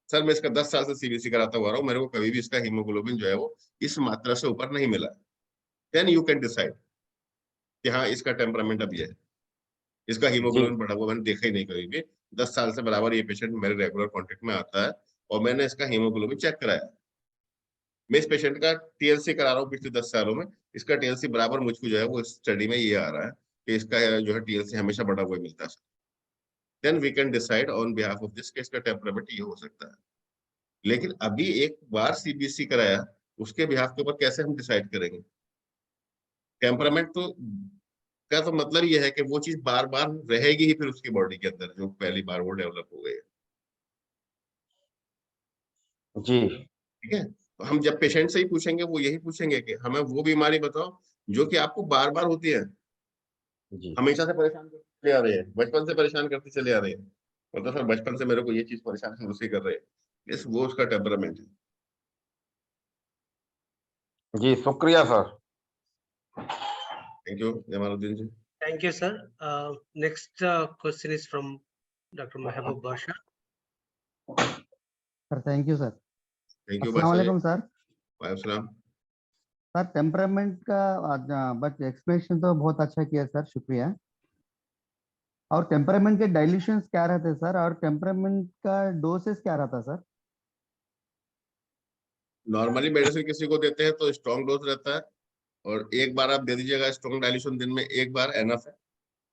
सर मैं इसका 10 साल से सीबीसी कराता हुआ रहा हूँ, मेरे को कभी भी इसका हीमोग्लोबिन जो है वो इस मात्रा से ऊपर नहीं मिला, देन यू कैन डिसाइड कि हाँ, इसका टेम्परामेंट अब ये है। इसका हीमोग्लोबिन बढ़ा हुआ मैंने देखा ही नहीं कभी भी। 10 साल से बराबर ये पेशेंट मेरे रेगुलर कांटेक्ट में आता है और मैंने इसका हीमोग्लोबिन चेक कराया। मैं इस पेशेंट का टीएलसी करा रहा हूँ पिछले 10 सालों में, इसका टीएलसी बराबर मुझको जो है वो स्टडी में ये आ रहा है कि इसका जो है टीएलसी हमेशा बढ़ा हुआ मिलता है। Then we can decide on behalf of this कि इसका टेम्परामेंट ये हो सकता है। लेकिन अभी एक बार सीबीएसई कराया, उसके बिहाफ के ऊपर कैसे हम डिसाइड करेंगे? टेम्परामेंट तो का तो मतलब ये है कि वो चीज बार बार रहेगी ही फिर उसकी बॉडी के अंदर जो पहली बार वो डेवलप हो गई है। जी ठीक है, तो हम जब पेशेंट से ही पूछेंगे वो यही पूछेंगे कि हमें वो बीमारी बताओ जो कि आपको बार बार होती है, जी हमेशा से परेशान करते चले आ रही है, बचपन से परेशान करते चले आ रही है, मतलब सर बचपन से मेरे को ये चीज परेशान शुरू से कर रहे हैं, इस वो उसका टेम्परामेंट है। जी शुक्रिया sir. Thank you Jamaluddin ji. Thank you, sir. Next question is from Dr. Mahbub Basha. Sir thank you sir. Thank you अस्सलाम वालेकुम सर। वालेकुम सलाम। सर टेम्परामेंट का बट एक्सप्लेनेशन तो बहुत अच्छा किया सर, शुक्रिया। और टेम्परामेंट के डाइल्यूशंस क्या रहते हैं सर, और टेम्परामेंट का डोसेस क्या रहता है सर? नॉर्मली मेडिसिन किसी को देते हैं तो स्ट्रॉन्ग डोज रहता है और एक बार आप दे दीजिएगा स्ट्रॉन्ग डाइल्यूशन, दिन में एक बार एनफ है।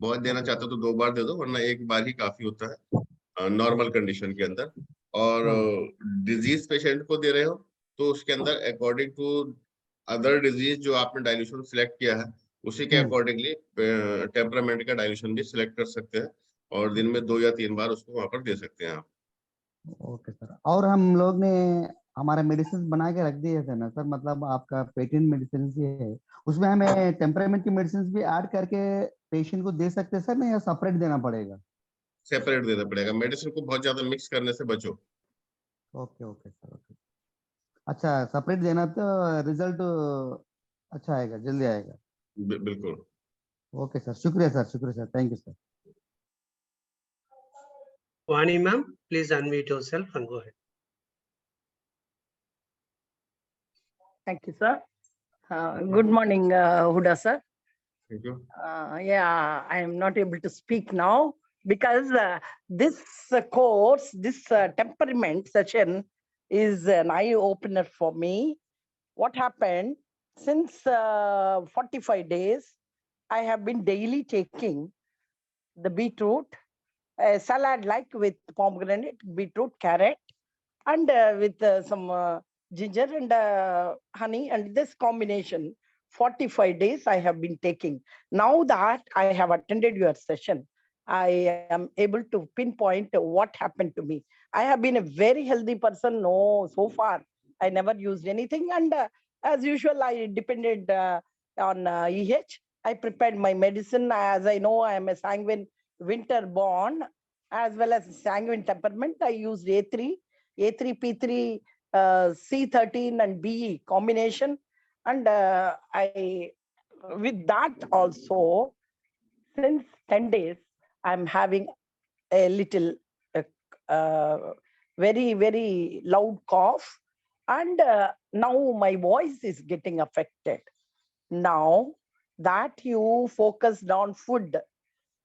बहुत देना चाहते हो तो 2 बार दे दो, वरना एक बार ही काफी होता है नॉर्मल कंडीशन के अंदर। और डिजीज पेशेंट को दे रहे हो तो उसके अंदर अकॉर्डिंग टू अदर डिजीज जो आपने डाइल्यूशन सिलेक्ट किया है उसी के अकॉर्डिंगली टेम्परामेंट का डाइल्यूशन भी सिलेक्ट कर सकते हैं और दिन में 2 या 3 बार उसको वहां पर दे सकते हैं आप। Okay sir. और हम लोग ने हमारे मेडिसिन बना के रख दिए थे ना सर, मतलब आपका पेटेंट मेडिसिन ही है, उसमें हमें टेम्परामेंट की मेडिसिन भी ऐड करके पेशेंट को दे सकते हैं सर ना, या सेपरेट देना पड़ेगा? सेपरेट देना पड़ेगा, मेडिसिन को बहुत ज्यादा मिक्स करने से बचो। Okay okay sir, okay. अच्छा, सेपरेट देना तो रिजल्ट अच्छा आएगा, जल्दी आएगा। बिल्कुल। ओके सर, शुक्रिया सर, शुक्रिया sir, thank you sir. Vani ma'am, please unmute yourself and go ahead. Thank you, sir. Good morning, Huda sir. Thank you. Yeah, I am not able to speak now because this course, this temperament session is an eye opener for me. What happened since 45 days, I have been daily taking the beetroot, salad like with pomegranate, beetroot, carrot, and with some ginger and honey, and this combination 45 days I have been taking. Now that I have attended your session, I am able to pinpoint what happened to me. I have been a very healthy person. No, so far I never used anything, and as usual I depended on EH. I prepared my medicine. As I know, I am a sanguine winter born as well as sanguine temperament. I used A3, P3, C13 and BE combination, and I with that also since 10 days I'm having a little very loud cough, and now my voice is getting affected. Now that you focused on food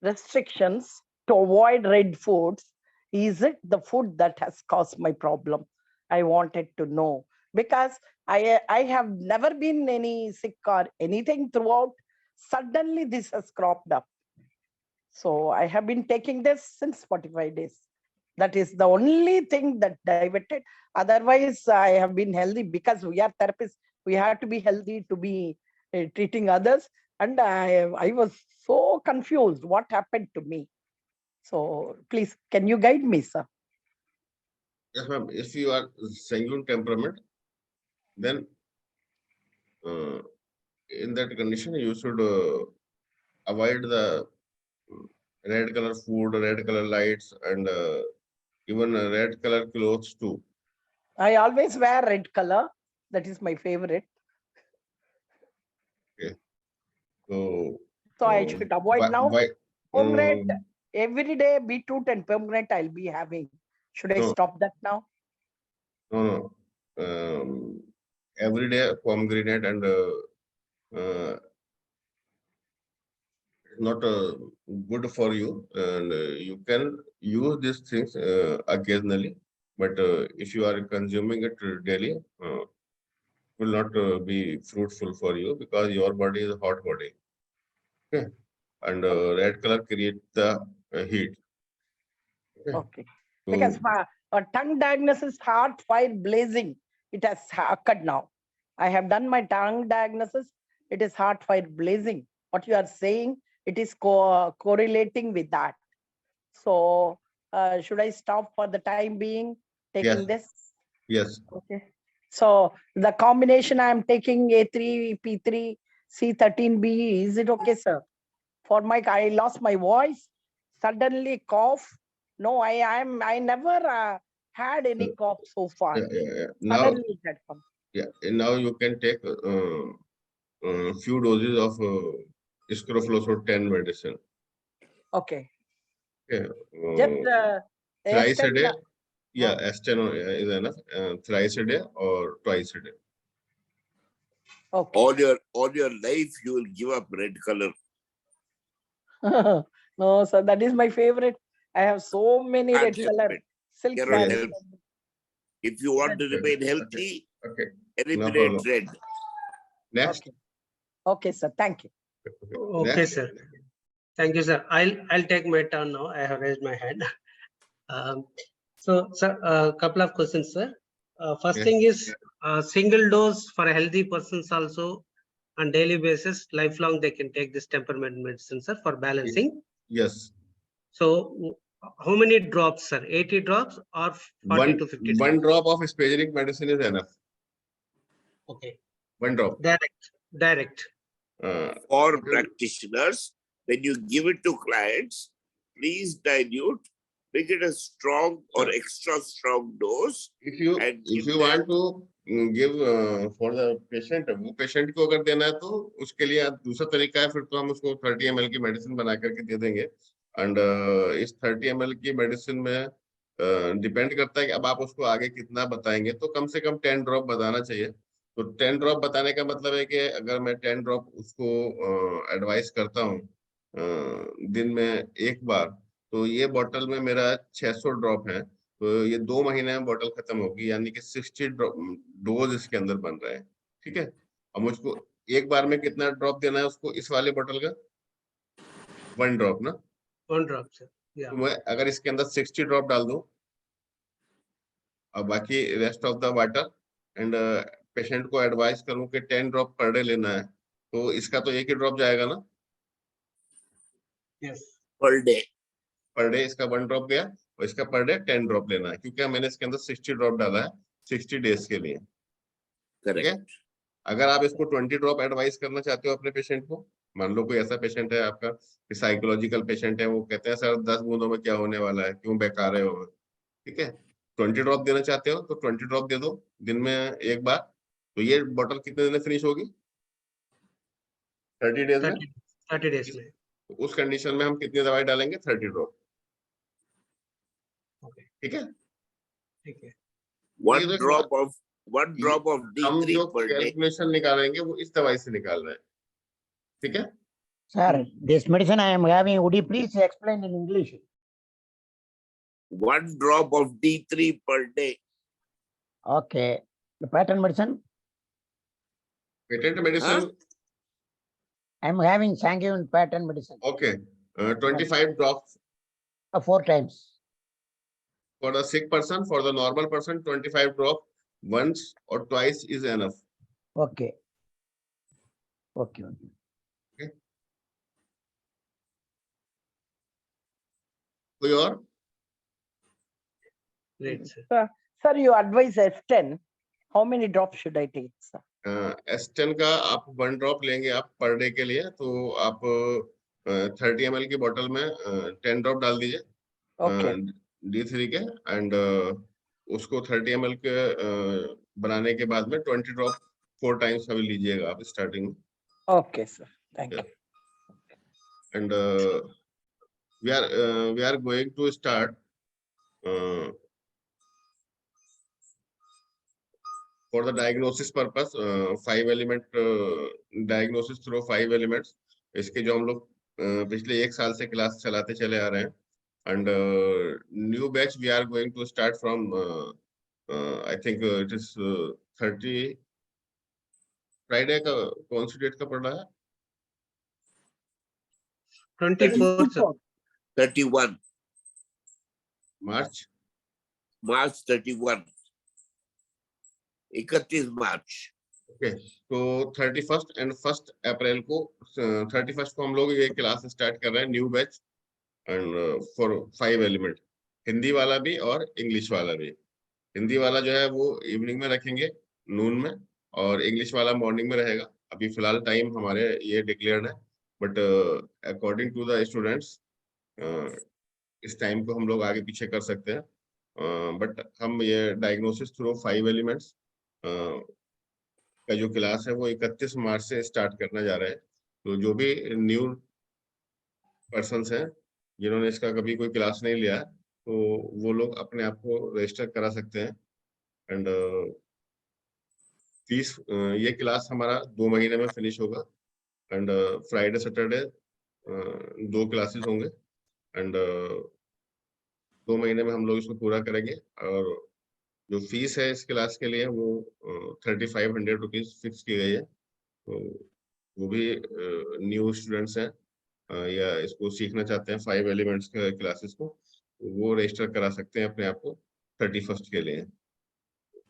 restrictions to avoid red foods, is it the food that has caused my problem? I wanted to know, because I have never been any sick or anything throughout. Suddenly this has cropped up. So I have been taking this since 45 days. That is the only thing that diverted. Otherwise, I have been healthy, because we are therapists. We have to be healthy to be treating others. And I was so confused what happened to me. So please, can you guide me, sir? Yes, ma'am. If you are sanguine temperament, then in that condition you should avoid the red color food, red color lights, and even red color clothes too. I always wear red color. That is my favorite. Okay. So I should avoid now. Why, Pomegranate, every day beetroot and pomegranate I'll be having. Should I No. stop that now? No. Every day pomegranate and not good for you, and you can use these things occasionally, but if you are consuming it daily, will not be fruitful for you, because your body is a hot body. Okay, and red color creates the heat. Okay. So, Because my tongue diagnosis, heart fire blazing, it has occurred now. I have done my tongue diagnosis. It is heart fire blazing. What you are saying, it is correlating with that. So should I stop for the time being taking yes, this? yes, Okay. So the combination I am taking A3, P3, C13B, is it okay, sir? For my, I lost my voice, suddenly cough. No, I never had any cough so far. Now, Suddenly it had come. and now you can take few doses of Iscrofloxacin 10 medicine. Okay. Okay, Just thrice a S10, day. Yeah, S10 is enough. Thrice a day or twice a day. Okay. All your life you will give up red color. No, sir, that is my favorite. I have so many Can't red help color it. silk Cannot sarees. help. If you want to remain healthy, Okay. eliminate red. Next. Okay. Okay, sir. Thank you. Okay, Next. sir. Thank you, sir. I'll take my turn now. I have raised my hand. So, sir, a couple of questions, sir. First Yes. thing is single dose for healthy persons also on daily basis, lifelong they can take this temperament medicine, sir, for balancing. Yes. So, how many drops, sir? 80 drops or 40 to 50 drops? One drop of spagyric medicine is enough. Okay. One drop. Direct. For practitioners, when you give it to clients, please dilute, make it a strong or extra strong dose. If you want to give for the patient, वो patient को अगर देना है तो उसके लिए दूसरा तरीका है, फिर तो हम उसको 30 ml की मेडिसिन बना करके दे देंगे. एंड इस 30 ml की मेडिसिन में डिपेंड करता है कि अब आप उसको आगे कितना बताएंगे, तो कम से कम 10 ड्रॉप बताना चाहिए. तो 10 ड्रॉप बताने का मतलब है कि अगर मैं 10 ड्रॉप उसको एडवाइस करता हूँ दिन में एक बार, तो ये बॉटल में मेरा 600 ड्रॉप है, तो ये 2 महीने में बॉटल खत्म होगी, यानी कि 60 डोज इसके अंदर बन रहे हैं. ठीक है. अब मुझको एक बार में कितना ड्रॉप देना है उसको, इस वाले बॉटल का 1 ड्रॉप ना. 1 ड्रॉप, सर. तो मैं अगर इसके अंदर 60 ड्रॉप डाल दूं और बाकी rest of the water, and patient को एडवाइस करूं कि 10 ड्रॉप पर डे लेना है, तो इसका तो एक ही ड्रॉप जाएगा ना. यस. पर डे इसका 1 ड्रॉप गया, और इसका पर डे 10 ड्रॉप लेना है, क्योंकि मैंने इसके अंदर 60 ड्रॉप डाला है 60 डेज के लिए. ठीक है. अगर आप इसको 20 ड्रॉप एडवाइस करना चाहते हो अपने पेशेंट को, मान लो कोई ऐसा पेशेंट है आपका, साइकोलॉजिकल पेशेंट है, वो कहते हैं सर 10 बूंदों में क्या होने वाला है, क्यों बेकार है वो. ठीक है. 20 ड्रॉप देना चाहते हो तो 20 ड्रॉप दे दो दिन में एक बार. तो ये बॉटल कितने दिन में फिनिश होगी? 30 डेज में. 30 डेज में. तो उस कंडीशन में हम कितनी दवाई डालेंगे? 30 ड्रॉप. ठीक है. ठीक है. One drop of हम D3 जो per day. कैलकुलेशन निकालेंगे वो इस दवाई से निकाल रहे हैं. ठीक है. Sir, this medicine I am having, would you please explain in English? 1 drop of D3 per day. Okay. The pattern medicine? Patent medicine. I am having sanguine pattern medicine. Okay. 25 drops 4 times. for the sick person. For the normal person, 25 drop once or twice is enough. Okay. Okay. कोई और? Great, sir. Sir, you advise S10. How many drops should I take, sir? S10 का आप 1 drop लेंगे आप per day के लिए, तो आप 30 ml की बोतल में 10 ड्रॉप डाल दीजिए. Okay. D3 के, एंड उसको 30 ml के बनाने के बाद में 20 ड्रॉप 4 टाइम्स अभी लीजिएगा आप स्टार्टिंग में. Okay, sir. Thank you. And we are going to start for the diagnosis purpose 5 element diagnosis through 5 elements. इसके जो हम लोग पिछले 1 साल से क्लास चलाते चले आ रहे हैं and new batch we are going to start from I think it is 30 Friday का कौन सी डेट का पड़ रहा है 24, sir. 31 मार्च March 31 31 मार्च ओके तो 31 एंड 1 अप्रैल को 31 को हम लोग ये क्लास स्टार्ट कर रहे हैं new batch and for 5 element Hindi वाला भी और इंग्लिश वाला भी हिंदी वाला जो है वो इवनिंग में रखेंगे नून में और इंग्लिश वाला मॉर्निंग में रहेगा अभी फिलहाल टाइम हमारे ये डिक्लेयर्ड है but according to the students इस टाइम को हम लोग आगे पीछे कर सकते हैं बट हम ये डायग्नोसिस थ्रू 5 एलिमेंट्स का जो क्लास है वो 31 मार्च से स्टार्ट करना जा रहा है तो जो भी न्यू पर्सन्स हैं जिन्होंने इसका कभी कोई क्लास नहीं लिया तो वो लोग अपने आप को रजिस्टर करा सकते हैं एंड फीस ये क्लास हमारा 2 महीने में फिनिश होगा एंड फ्राइडे सैटरडे 2 क्लासेस होंगे एंड 2 महीने में हम लोग इसको पूरा करेंगे और जो फीस है इस क्लास के लिए वो 3500 रुपीज फिक्स की गई है तो वो भी न्यू स्टूडेंट्स हैं या इसको सीखना चाहते हैं 5 एलिमेंट्स के क्लासेस को वो रजिस्टर करा सकते हैं अपने आप को 31st के लिए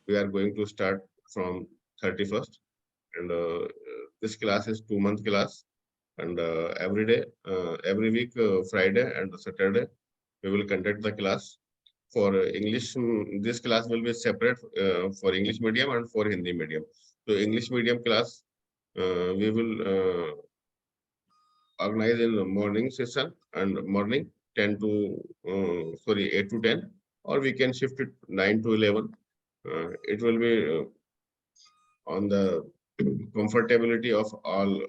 we are going to start from 31st and this class is 2-month class and every day every week Friday and Saturday we will conduct the class for English this class will be separate for English medium and for Hindi medium so English medium class we will organize in the morning session and morning 10 to 8 to 10 or we can shift it 9 to 11 it will be on the comfortability of all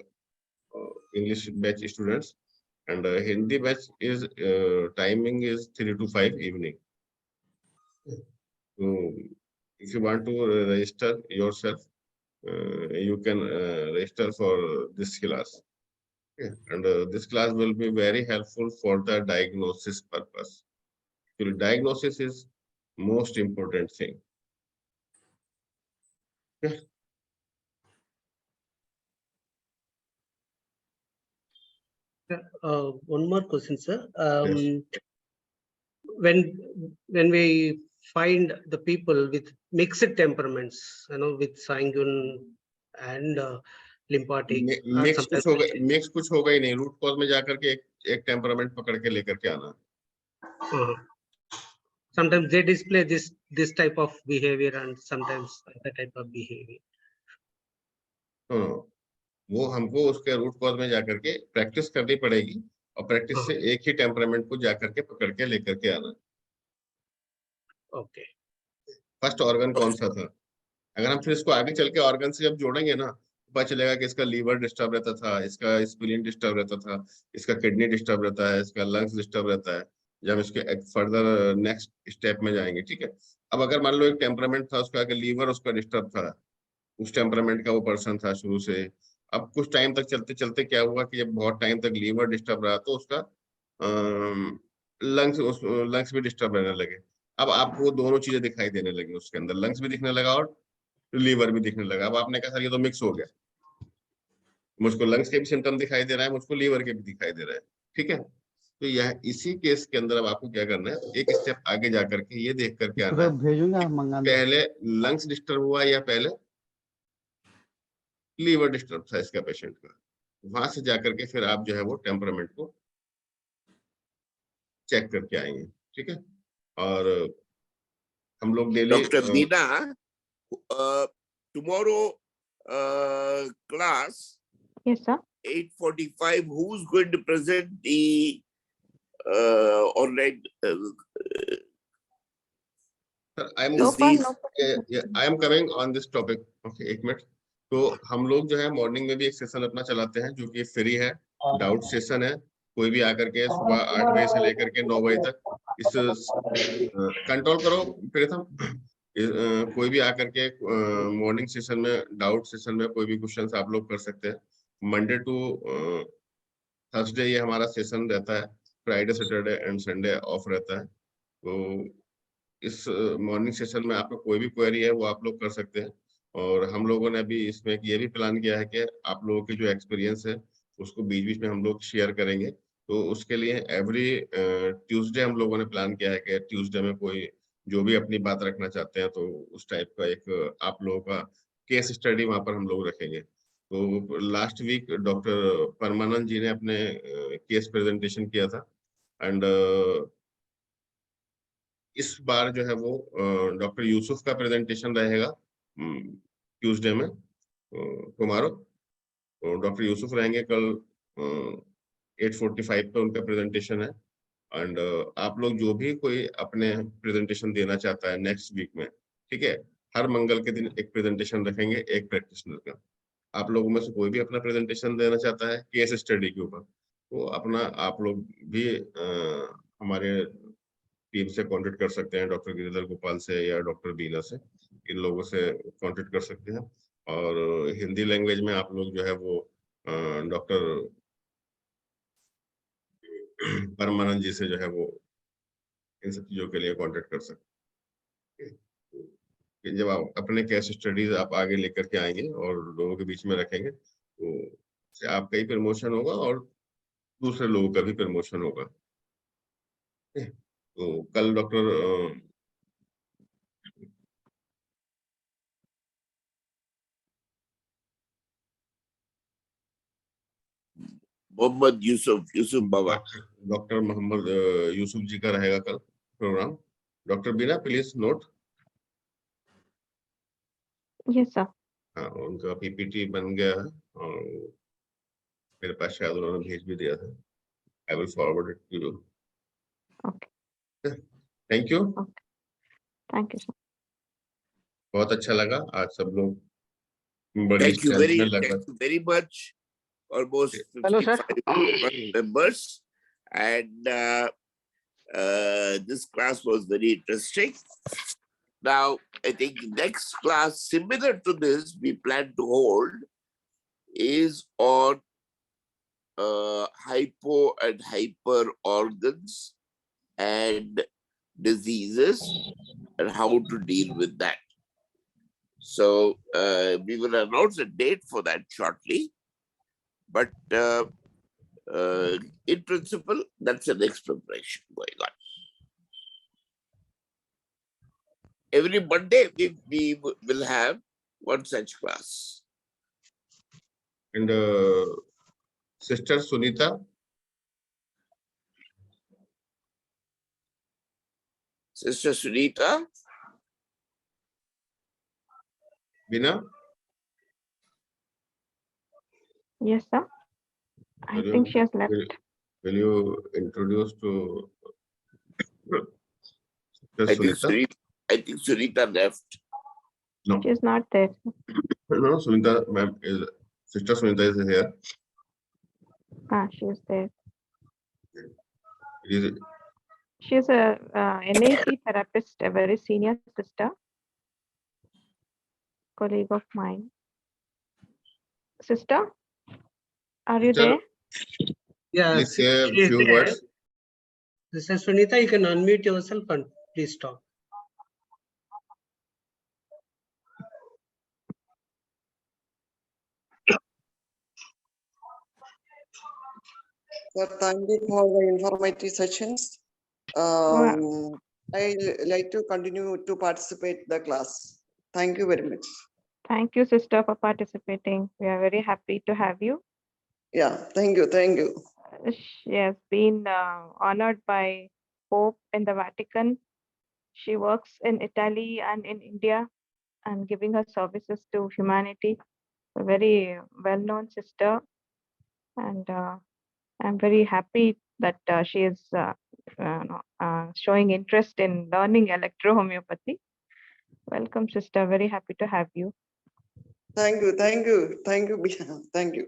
English batch students and Hindi batch is timing is 3 to 5 evening so if you want to register yourself you can register for this class okay. And this class will be very helpful for the diagnosis purpose so diagnosis is most important thing okay. One more question, sir. When we find the people with mixed temperaments, with sanguine and lymphatic, mix कुछ होगा ही नहीं root cause में जाकर के एक temperament पकड़ के लेकर के आना sometimes they display this type of behavior and sometimes other type of behavior. वो हमको उसके रूट कॉज में जाकर के प्रैक्टिस करनी पड़ेगी और प्रैक्टिस से एक ही टेम्परामेंट को जाकर के पकड़ के लेकर के आना ओके फर्स्ट ऑर्गन कौन सा था अगर हम फिर इसको आगे चल के ऑर्गन से जब जोड़ेंगे ना पता चलेगा कि इसका लीवर डिस्टर्ब रहता था इसका स्प्लीन डिस्टर्ब रहता था इसका किडनी डिस्टर्ब रहता है इसका लंग्स डिस्टर्ब रहता है जब इसके फर्दर नेक्स्ट स्टेप में जाएंगे ठीक है अब अगर मान लो एक टेम्परामेंट था उसका लीवर उसका डिस्टर्ब था उस टेम्परामेंट का वो पर्सन था शुरू से अब कुछ टाइम तक चलते चलते क्या हुआ कि जब बहुत टाइम तक लीवर डिस्टर्ब रहा तो उसका लंग्स भी डिस्टर्ब रहने लगे अब आपको दोनों चीजें दिखाई देने लगी उसके अंदर लंग्स भी दिखने लगा और लीवर भी दिखने लगा अब आपने कहा सर ये तो मिक्स हो गया मुझको लंग्स के भी सिम्टम दिखाई दे रहा है मुझको लीवर के भी दिखाई दे रहा है ठीक है तो यह इसी केस के अंदर अब आपको क्या करना है एक स्टेप आगे जाकर के ये देख करके आना है भेजूंगा पहले लंग्स डिस्टर्ब हुआ या पहले लीवर डिस्टर्ब था इसका पेशेंट का वहां से जाकर के फिर आप जो है वो टेम्परामेंट को चेक करके आएंगे ठीक है और हम लोग daily Dr. Veena, tomorrow class Yes, sir. 8:45 who's going to present the online I am coming on this topic okay एक मिनट तो हम लोग जो है मॉर्निंग में भी एक सेशन अपना चलाते हैं जो कि फ्री है डाउट सेशन है कोई भी आकर के सुबह 8 बजे से लेकर के 9 बजे तक इस कंट्रोल करो प्रथम कोई भी आकर के मॉर्निंग सेशन में डाउट सेशन में कोई भी क्वेश्चंस आप लोग कर सकते हैं मंडे टू थर्सडे ये हमारा सेशन रहता है, Friday Saturday and Sunday off रहता है। तो इस मॉर्निंग सेशन में आपका कोई भी क्वेरी है वो आप लोग कर सकते हैं। और हम लोगों ने अभी इसमें ये भी प्लान किया है कि आप लोगों की जो एक्सपीरियंस है उसको बीच बीच में हम लोग शेयर करेंगे। तो उसके लिए एवरी ट्यूसडे हम लोगों ने प्लान किया है कि ट्यूसडे में कोई जो भी अपनी बात रखना चाहते हैं तो उस टाइप का एक आप लोगों का केस स्टडी वहां पर हम लोग रखेंगे। तो लास्ट वीक डॉक्टर परमानंद जी ने अपने केस प्रेजेंटेशन किया था, एंड इस बार जो है वो डॉक्टर यूसुफ का प्रेजेंटेशन रहेगा ट्यूसडे में, टुमारो। डॉक्टर यूसुफ रहेंगे कल 8:45 पे उनका प्रेजेंटेशन है। एंड आप लोग जो भी कोई अपने प्रेजेंटेशन देना चाहता है नेक्स्ट वीक में, ठीक है, हर मंगल के दिन एक प्रेजेंटेशन रखेंगे एक प्रैक्टिशनर का। आप लोगों में से कोई भी अपना प्रेजेंटेशन देना चाहता है केस स्टडी के ऊपर, तो अपना आप लोग भी हमारे टीम से कांटेक्ट कर सकते हैं, डॉक्टर गिरिधर गोपाल से या डॉक्टर बीना से, इन लोगों से कांटेक्ट कर सकते हैं। और हिंदी लैंग्वेज में आप लोग जो है वो डॉक्टर परमानंद जी से जो है वो इन सब चीजों के लिए कांटेक्ट कर सकते हैं। कि जब आप अपने केस स्टडीज आप आगे लेकर के आएंगे और लोगों के बीच में रखेंगे तो से आपका ही प्रमोशन होगा और दूसरे लोगों का भी प्रमोशन होगा। तो कल doctor Mohammad Yusuf Baba. Doctor Mohammad Yusuf ji का रहेगा कल programme. Doctor Bina please note. Yes, sir. हाँ, उनका पीपीटी बन गया है और मेरे पास शायद उन्होंने भेज भी दिया था। I will forward it to you. Okay. Thank you. Okay. Thank you, sir. बहुत अच्छा लगा आज सब लोग बड़ी Thank you स्ट्रेंथ में लगभग very much. Almost Hello, sir. 55 members, and this class was very interesting. Now, I think next class similar to this we plan to hold is on hypo and hyper organs and diseases and how to deal with that. So we will announce a date for that shortly, but in principle, that's the next preparation going on. Every Monday, we will have one such class. And Sister Sunita. Sister Sunita. Bina. Yes, sir. I think she has left. Will you introduce to Sister Sunita? I think Sunita left. No. She is not there. No, Sunita, ma'am, is Sister Sunita is here. Ah, she is there. Is She is a NAC therapist, a very senior sister, colleague of mine. Sister, are you there? Yeah, please say a she is few there. words. Sister Sunita, you can unmute yourself and please talk. Sir, thank you for the informative sessions. I like to continue to participate the class. Thank you very much. Thank you, sister, for participating. We are very happy to have you. Yeah, thank you. Thank you. She has been honored by Pope in the Vatican. She works in Italy and in India and giving her services to humanity. A very well-known sister, and I'm very happy that she is showing interest in learning electrohomeopathy. Welcome, sister. Very happy to have you. Thank you. Thank you. Thank you. Bina. Thank you.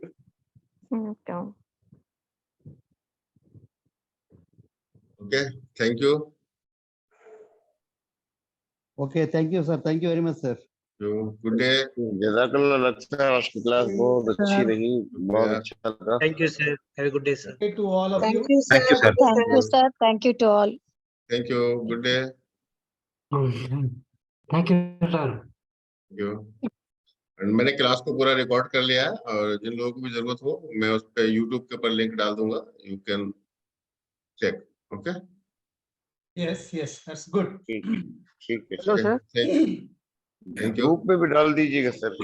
Welcome. Okay, thank you. Okay, thank you, sir. Thank you very much, sir. Good day. जज़ाकल्लाह लगता है आपकी class बहुत अच्छी रही, बहुत अच्छा लगा। Thank you, sir. Have a good day, sir. To all of you. Thank you, sir. Thank you, sir. Thank you to all. Thank you. Good day. Thank you, sir. Thank you. And मैंने class को पूरा record कर लिया है और जिन लोगों को भी जरूरत हो मैं उस पे YouTube के ऊपर लिंक डाल दूंगा. You can check. Okay. Yes, yes, that's good. ठीक है hello sir, Thank you. Group में भी डाल दीजिएगा सर।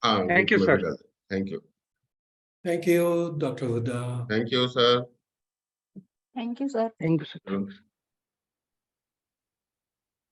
हाँ. Thank you, group में भी sir. डाल दें. Thank you. Thank you, Dr. Huda. Thank you, sir. Thank you, sir. Thank you sir.